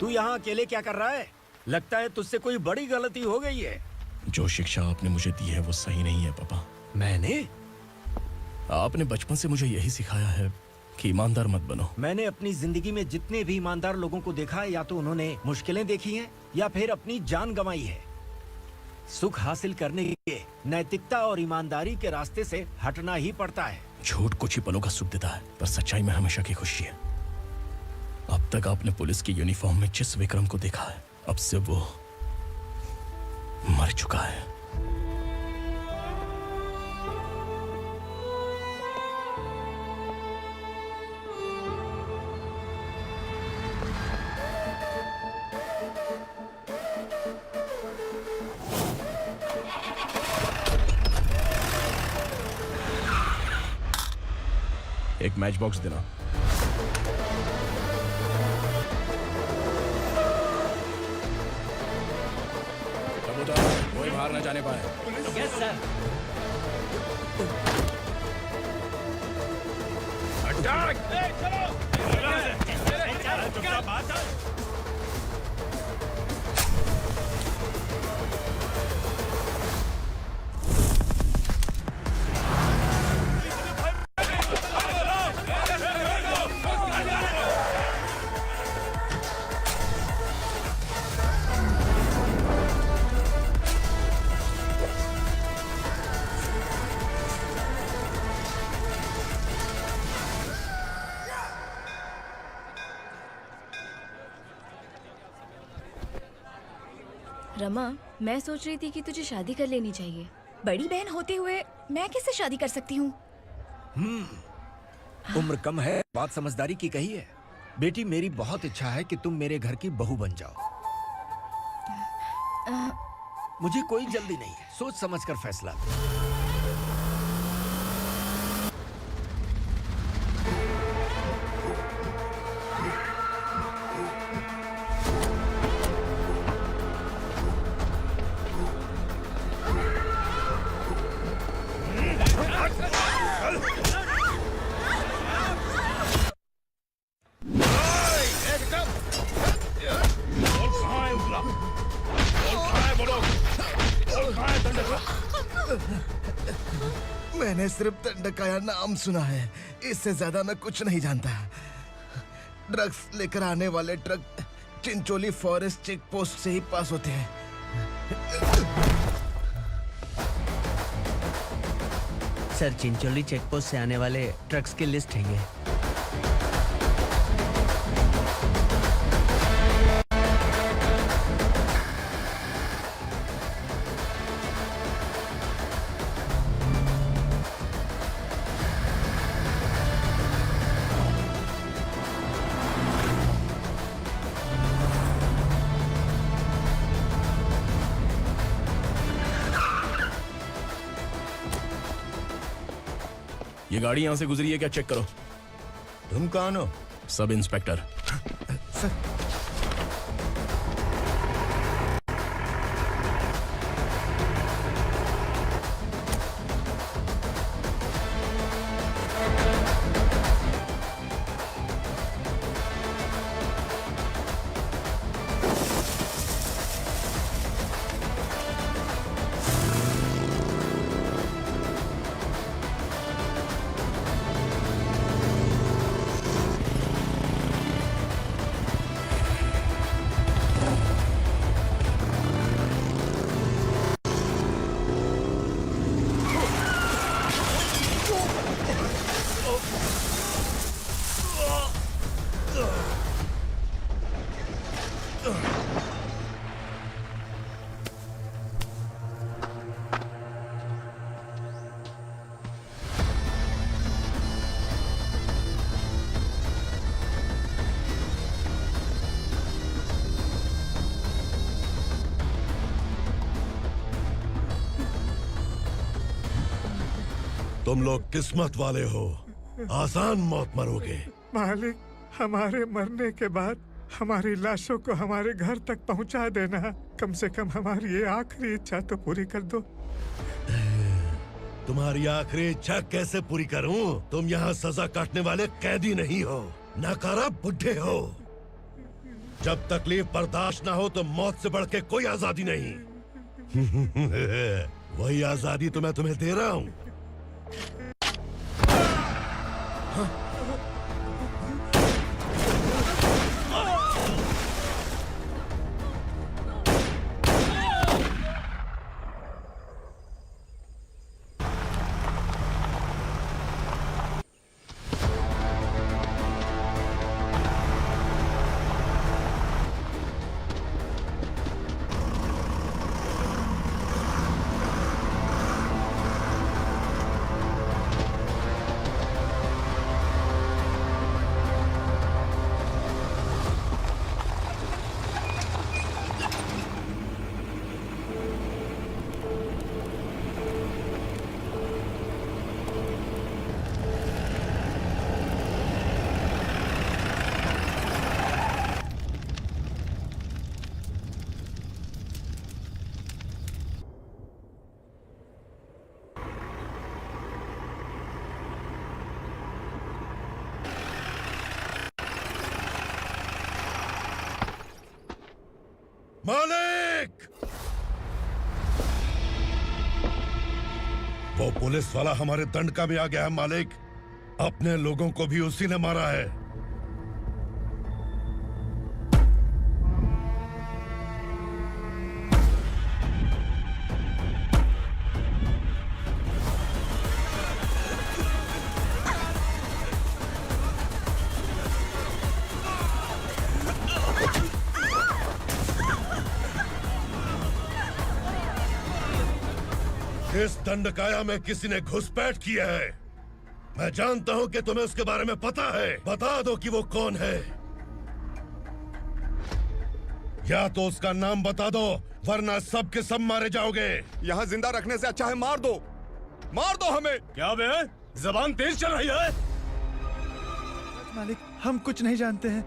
Speaker 7: तू यहाँ अकेले क्या कर रहा है? लगता है तुझसे कोई बड़ी गलती हो गई है।
Speaker 2: जो शिक्षा आपने मुझे दी है वो सही नहीं है पापा।
Speaker 7: मैंने?
Speaker 2: आपने बचपन से मुझे यही सिखाया है कि ईमानदार मत बनो।
Speaker 7: मैंने अपनी जिंदगी में जितने भी ईमानदार लोगों को देखा है, या तो उन्होंने मुश्किलें देखी हैं या फिर अपनी जान गंवाई है। सुख हासिल करने के लिए नैतिकता और ईमानदारी के रास्ते से हटना ही पड़ता है।
Speaker 2: झूठ कुछ ही पलों का सुख देता है, पर सच्चाई में हमेशा की खुशी है। अब तक आपने पुलिस की यूनिफॉर्म में जिस विक्रम को देखा है, अब से वो मर चुका है। एक मैच बॉक्स देना। कोई बाहर न जाने पाए।
Speaker 11: Yes sir.
Speaker 8: रमा, मैं सोच रही थी कि तुझे शादी कर लेनी चाहिए।
Speaker 13: बड़ी बहन होते हुए मैं कैसे शादी कर सकती हूँ?
Speaker 7: उम्र कम है, बात समझदारी की कही है। बेटी, मेरी बहुत इच्छा है कि तुम मेरे घर की बहू बन जाओ। मुझे कोई जल्दी नहीं है, सोच समझ कर फैसला।
Speaker 5: सिर्फ दंडकाया नाम सुना है, इससे ज्यादा मैं कुछ नहीं जानता। ड्रग्स लेकर आने वाले truck Chincholi forest check post से ही पास होते हैं।
Speaker 11: सर, चिंचोली चेक पोस्ट से आने वाले ट्रक्स की लिस्ट है ये।
Speaker 2: ये गाड़ी यहां से गुजरी है क्या, चेक करो।
Speaker 18: तुम कौन हो?
Speaker 2: Sub inspector.
Speaker 15: तुम लोग किस्मत वाले हो, आसान मौत मरोगे।
Speaker 20: मालिक, हमारे मरने के बाद हमारी लाशों को हमारे घर तक पहुंचा देना। कम से कम हमारी ये आखिरी इच्छा तो पूरी कर दो।
Speaker 15: तुम्हारी आखिरी इच्छा कैसे पूरी करूं? तुम यहाँ सजा काटने वाले कैदी नहीं हो, नकारा बुढ़े हो। जब तकलीफ बर्दाश्त ना हो तो मौत से बढ़ के कोई आजादी नहीं। वही आजादी तो मैं तुम्हें दे रहा हूँ। मालिक! वो पुलिस वाला हमारे दंडका में आ गया है मालिक। अपने लोगों को भी उसी ने मारा है। इस दंडकाया में किसी ने घुसपैठ किया है। मैं जानता हूं कि तुम्हें उसके बारे में पता है। बता दो कि वो कौन है। या तो उसका नाम बता दो, वरना सब के सब मारे जाओगे।
Speaker 1: यहाँ जिंदा रखने से अच्छा है मार दो हमें।
Speaker 3: क्या बे? जबान तेज चल रही है।
Speaker 20: मालिक, हम कुछ नहीं जानते हैं।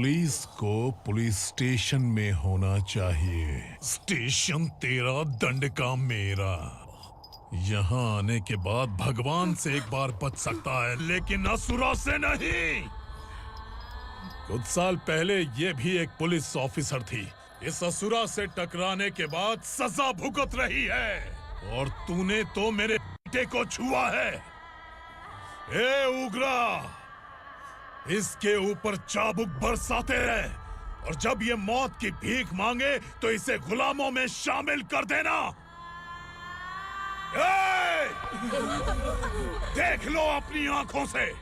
Speaker 15: पुलिस को पुलिस स्टेशन में होना चाहिए। स्टेशन तेरा, दंड का मेरा। यहाँ आने के बाद भगवान से एक बार बच सकता है, लेकिन असुरा से नहीं। कुछ साल पहले ये भी एक पुलिस ऑफिसर थी। इस असुरा से टकराने के बाद सजा भुगत रही है, और तूने तो मेरे बेटे को छुआ है। ए उग्रा, इसके ऊपर चाबुक बरसाते रहे, और जब ये मौत की भीख मांगे तो इसे गुलामों में शामिल कर देना। देख लो अपनी आंखों से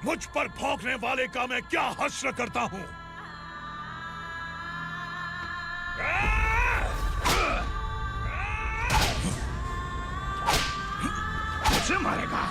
Speaker 15: मुझ पर भौंकने वाले का मैं क्या हश्र करता हूं।
Speaker 12: मुझे मारेगा।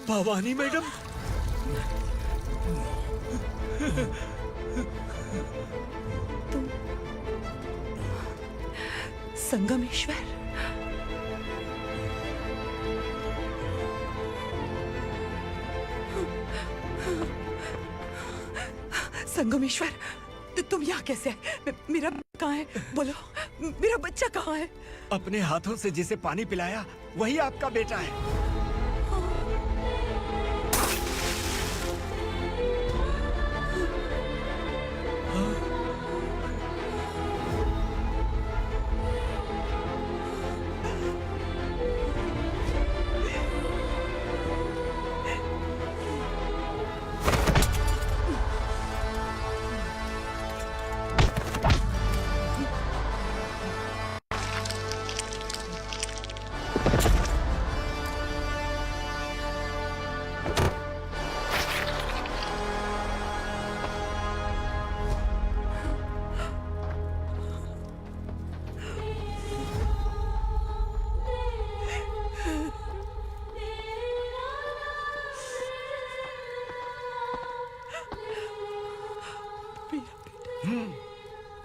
Speaker 11: भवानी मैडम,
Speaker 19: तुम संगमेश्वर? संगमेश्वर, तुम यहाँ कैसे आए? मेरा कहाँ है? बोलो, मेरा बच्चा कहाँ है?
Speaker 7: अपने हाथों से जिसे पानी पिलाया वही आपका बेटा है।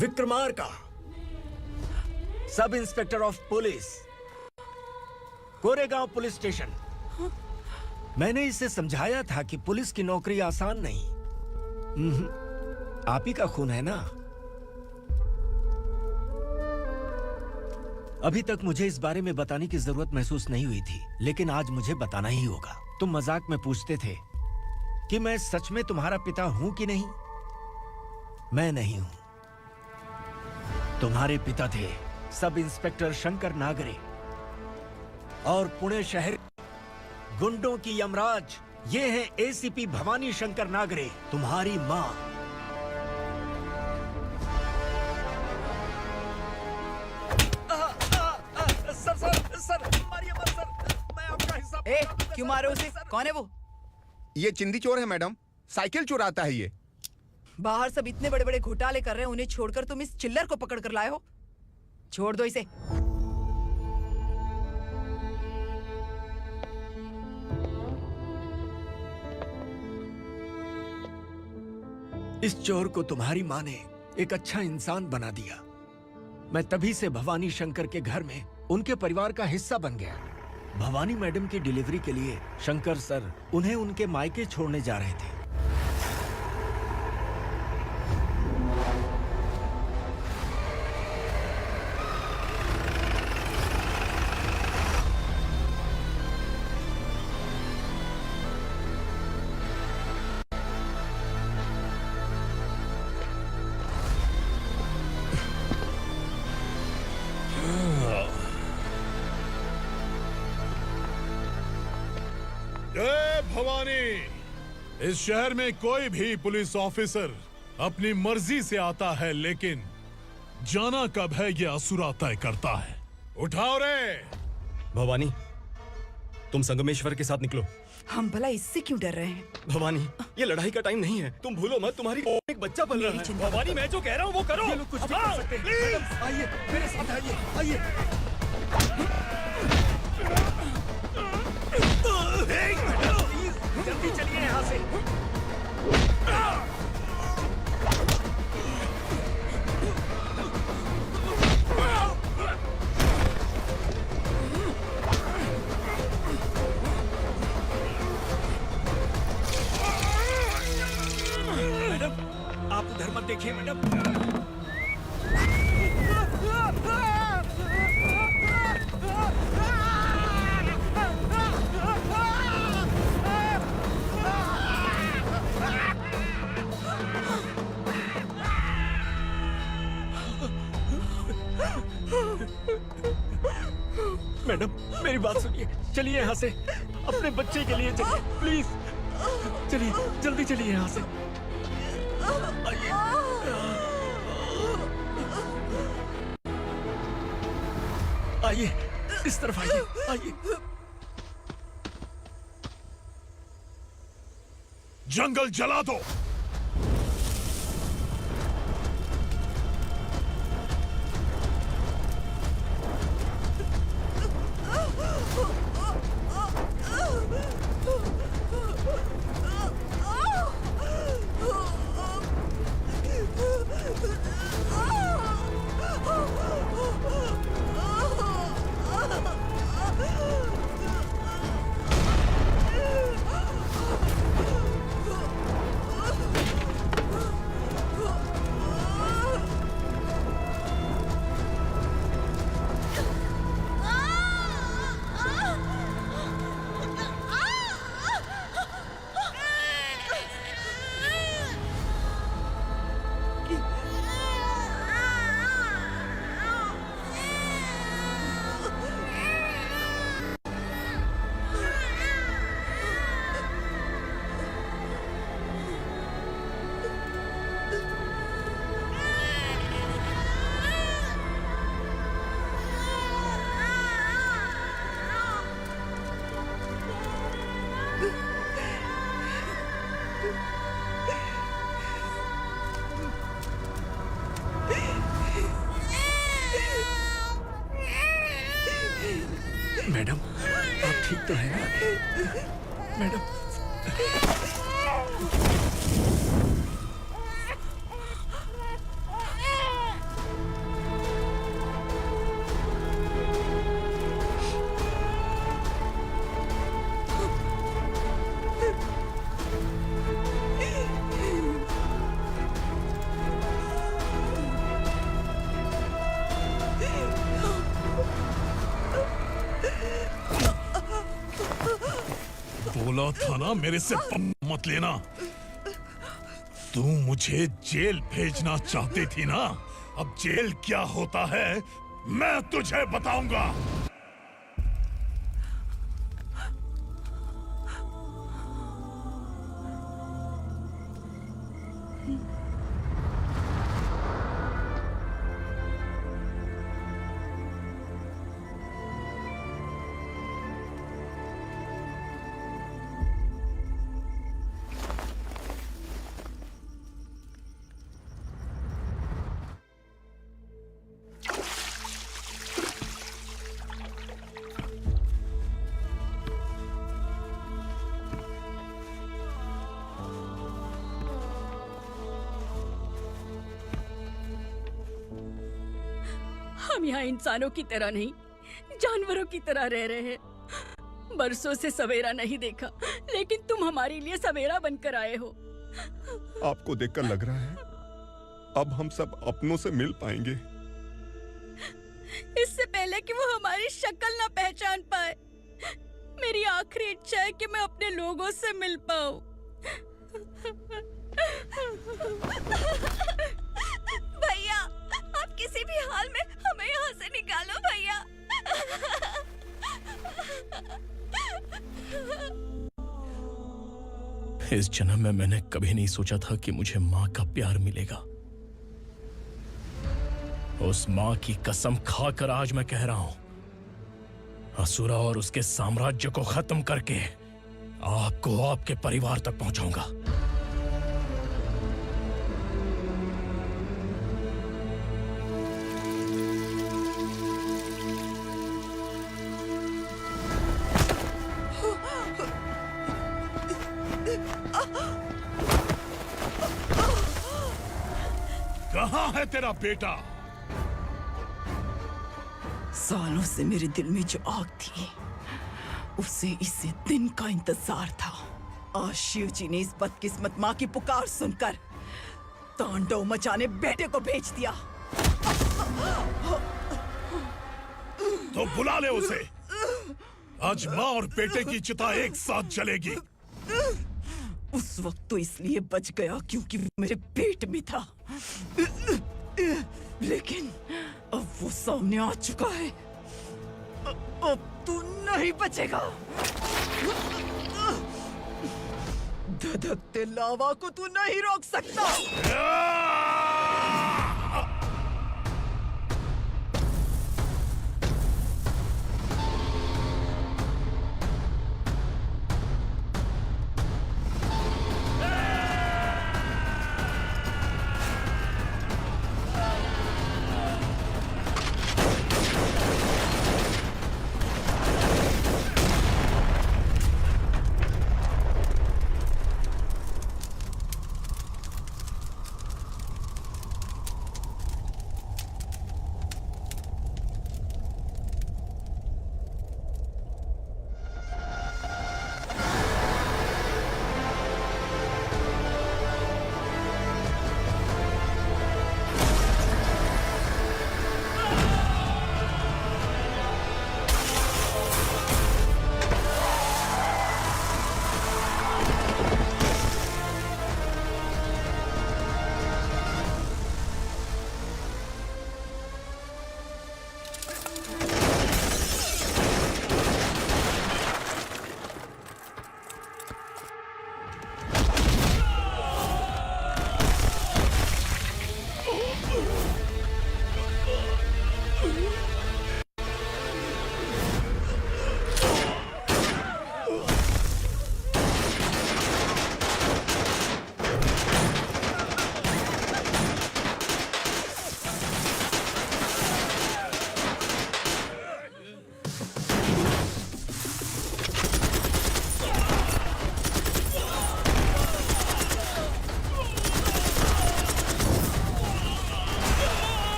Speaker 7: Vikramarka, sub inspector of police, Koregaon police station. मैंने इसे समझाया था कि पुलिस की नौकरी आसान नहीं। आप ही का खून है ना। अभी तक मुझे इस बारे में बताने की जरूरत महसूस नहीं हुई थी, लेकिन आज मुझे बताना ही होगा। तुम मजाक में पूछते थे कि मैं सच में तुम्हारा पिता हूं कि नहीं। मैं नहीं हूं। तुम्हारे पिता थे सब इंस्पेक्टर शंकर नागरे, और पुणे शहर गुंडों की यमराज ये है एसीपी भवानी शंकर नागरे, तुम्हारी मां। सर मारिए मत सर, मैं आपका हिस्सा।
Speaker 19: क्यों मारे उसे? कौन है वो?
Speaker 1: ये चिंदी चोर है मैडम, साइकिल चुराता है ये।
Speaker 19: बाहर सब इतने बड़े बड़े घोटाले कर रहे हैं, उन्हें छोड़कर तुम इस चिल्लर को पकड़ कर लाए हो। छोड़ दो इसे।
Speaker 7: इस चोर को तुम्हारी माँ ने एक अच्छा इंसान बना दिया। मैं तभी से भवानी शंकर के घर में उनके परिवार का हिस्सा बन गया। भवानी मैडम की डिलीवरी के लिए शंकर सर उन्हें उनके मायके छोड़ने जा रहे थे।
Speaker 15: जय भवानी। इस शहर में कोई भी पुलिस ऑफिसर अपनी मर्जी से आता है, लेकिन जाना कब है ये असुरा तय करता है। उठाओ रे।
Speaker 3: भवानी, तुम संगमेश्वर के साथ निकलो।
Speaker 19: हम भला इससे क्यों डर रहे हैं?
Speaker 3: भवानी, ये लड़ाई का टाइम नहीं है। तुम भूलो मत, तुम्हारी एक बच्चा पल रहा है। भवानी, मैं जो कह रहा हूँ वो करो।
Speaker 7: ये लोग कुछ नहीं कर सकते। मैडम, आइए मेरे साथ आइए, आइए। जल्दी चलिए यहाँ से। मैडम, आप उधर मत देखिए मैडम। मैडम, मेरी बात सुनिए। चलिए यहाँ से, अपने बच्चे के लिए चलिए, प्लीज। चलिए, जल्दी चलिए यहाँ से। आइए, इस तरफ आइए, आइए।
Speaker 15: जंगल जला दो।
Speaker 7: मैडम, आप ठीक तो हैं? मैडम,
Speaker 15: बोला था ना मेरे से मत लेना। तू मुझे जेल भेजना चाहती थी ना, अब जेल क्या होता है मैं तुझे बताऊंगा।
Speaker 10: हम यहाँ इंसानों की तरह नहीं, जानवरों की तरह रह रहे हैं। बरसों से सवेरा नहीं देखा, लेकिन तुम हमारे लिए सवेरा बनकर आए हो।
Speaker 21: आपको देखकर लग रहा है अब हम सब अपनों से मिल पाएंगे।
Speaker 10: इससे पहले कि वो हमारी शक्ल ना पहचान पाए, मेरी आखिरी इच्छा है कि मैं अपने लोगों से मिल पाऊं। भैया, आप किसी भी हाल में हमें यहाँ से निकालो भैया।
Speaker 2: इस जन्म में मैंने कभी नहीं सोचा था कि मुझे माँ का प्यार मिलेगा। उस माँ की कसम खाकर आज मैं कह रहा हूं, असुरा और उसके साम्राज्य को खत्म करके आपको आपके परिवार तक पहुंचाऊंगा।
Speaker 15: कहाँ है तेरा बेटा?
Speaker 19: सालों से मेरे दिल में जो आग थी, उसे इसी दिन का इंतजार था। आज शिव जी ने इस बदकिस्मत माँ की पुकार सुनकर तांडव मचाने बेटे को भेज दिया।
Speaker 15: तो बुला ले उसे। आज माँ और बेटे की चिता एक साथ जलेगी।
Speaker 19: उस वक्त तो इसलिए बच गया क्योंकि वो मेरे पेट में था, लेकिन अब वो सामने आ चुका है। अब तू नहीं बचेगा। धधकते लावा को तू नहीं रोक सकता।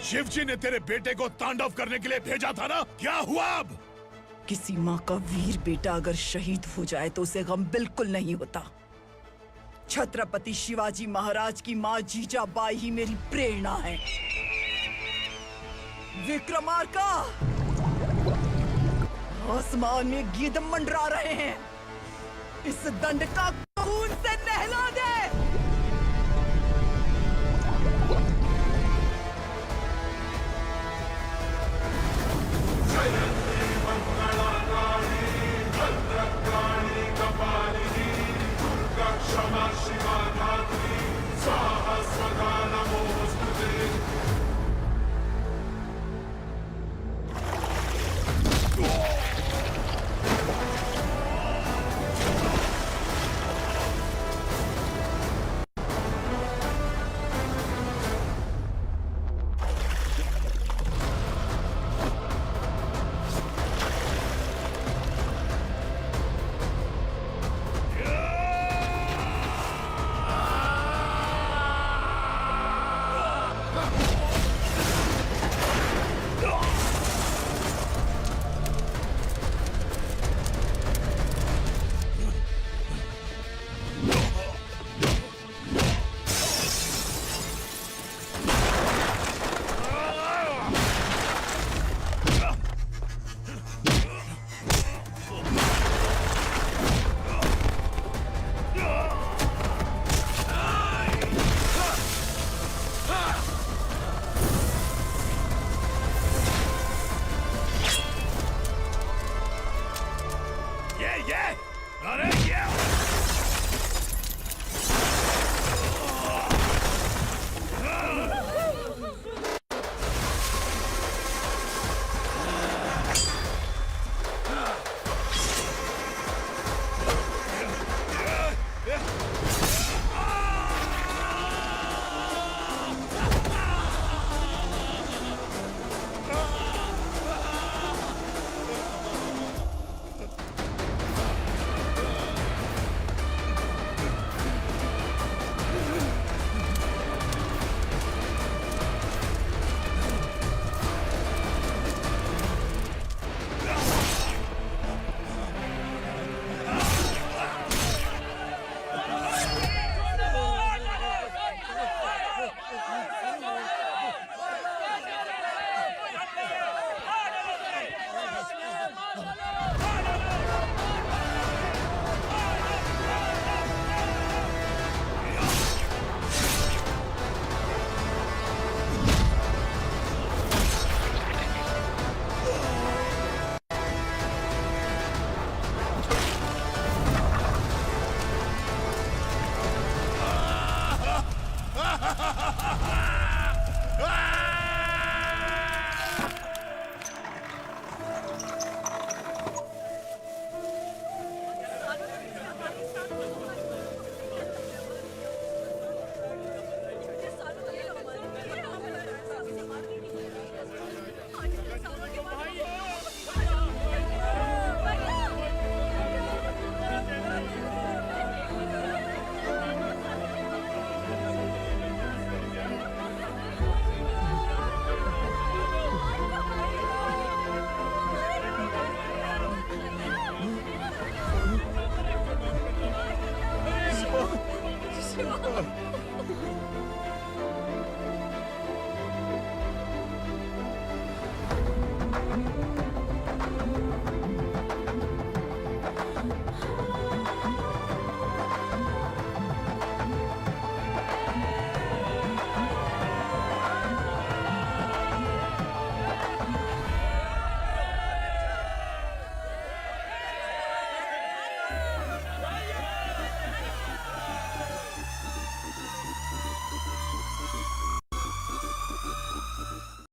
Speaker 15: शिवजी ने तेरे बेटे को तांडव करने के लिए भेजा था ना, क्या हुआ अब?
Speaker 19: किसी माँ का वीर बेटा अगर शहीद हो जाए तो उसे गम बिल्कुल नहीं होता। छत्रपति शिवाजी महाराज की माँ जीजाबाई ही मेरी प्रेरणा है। विक्रमार्का, आसमान में गीदम मंडरा रहे हैं। इस दंड का खून से नहला दे।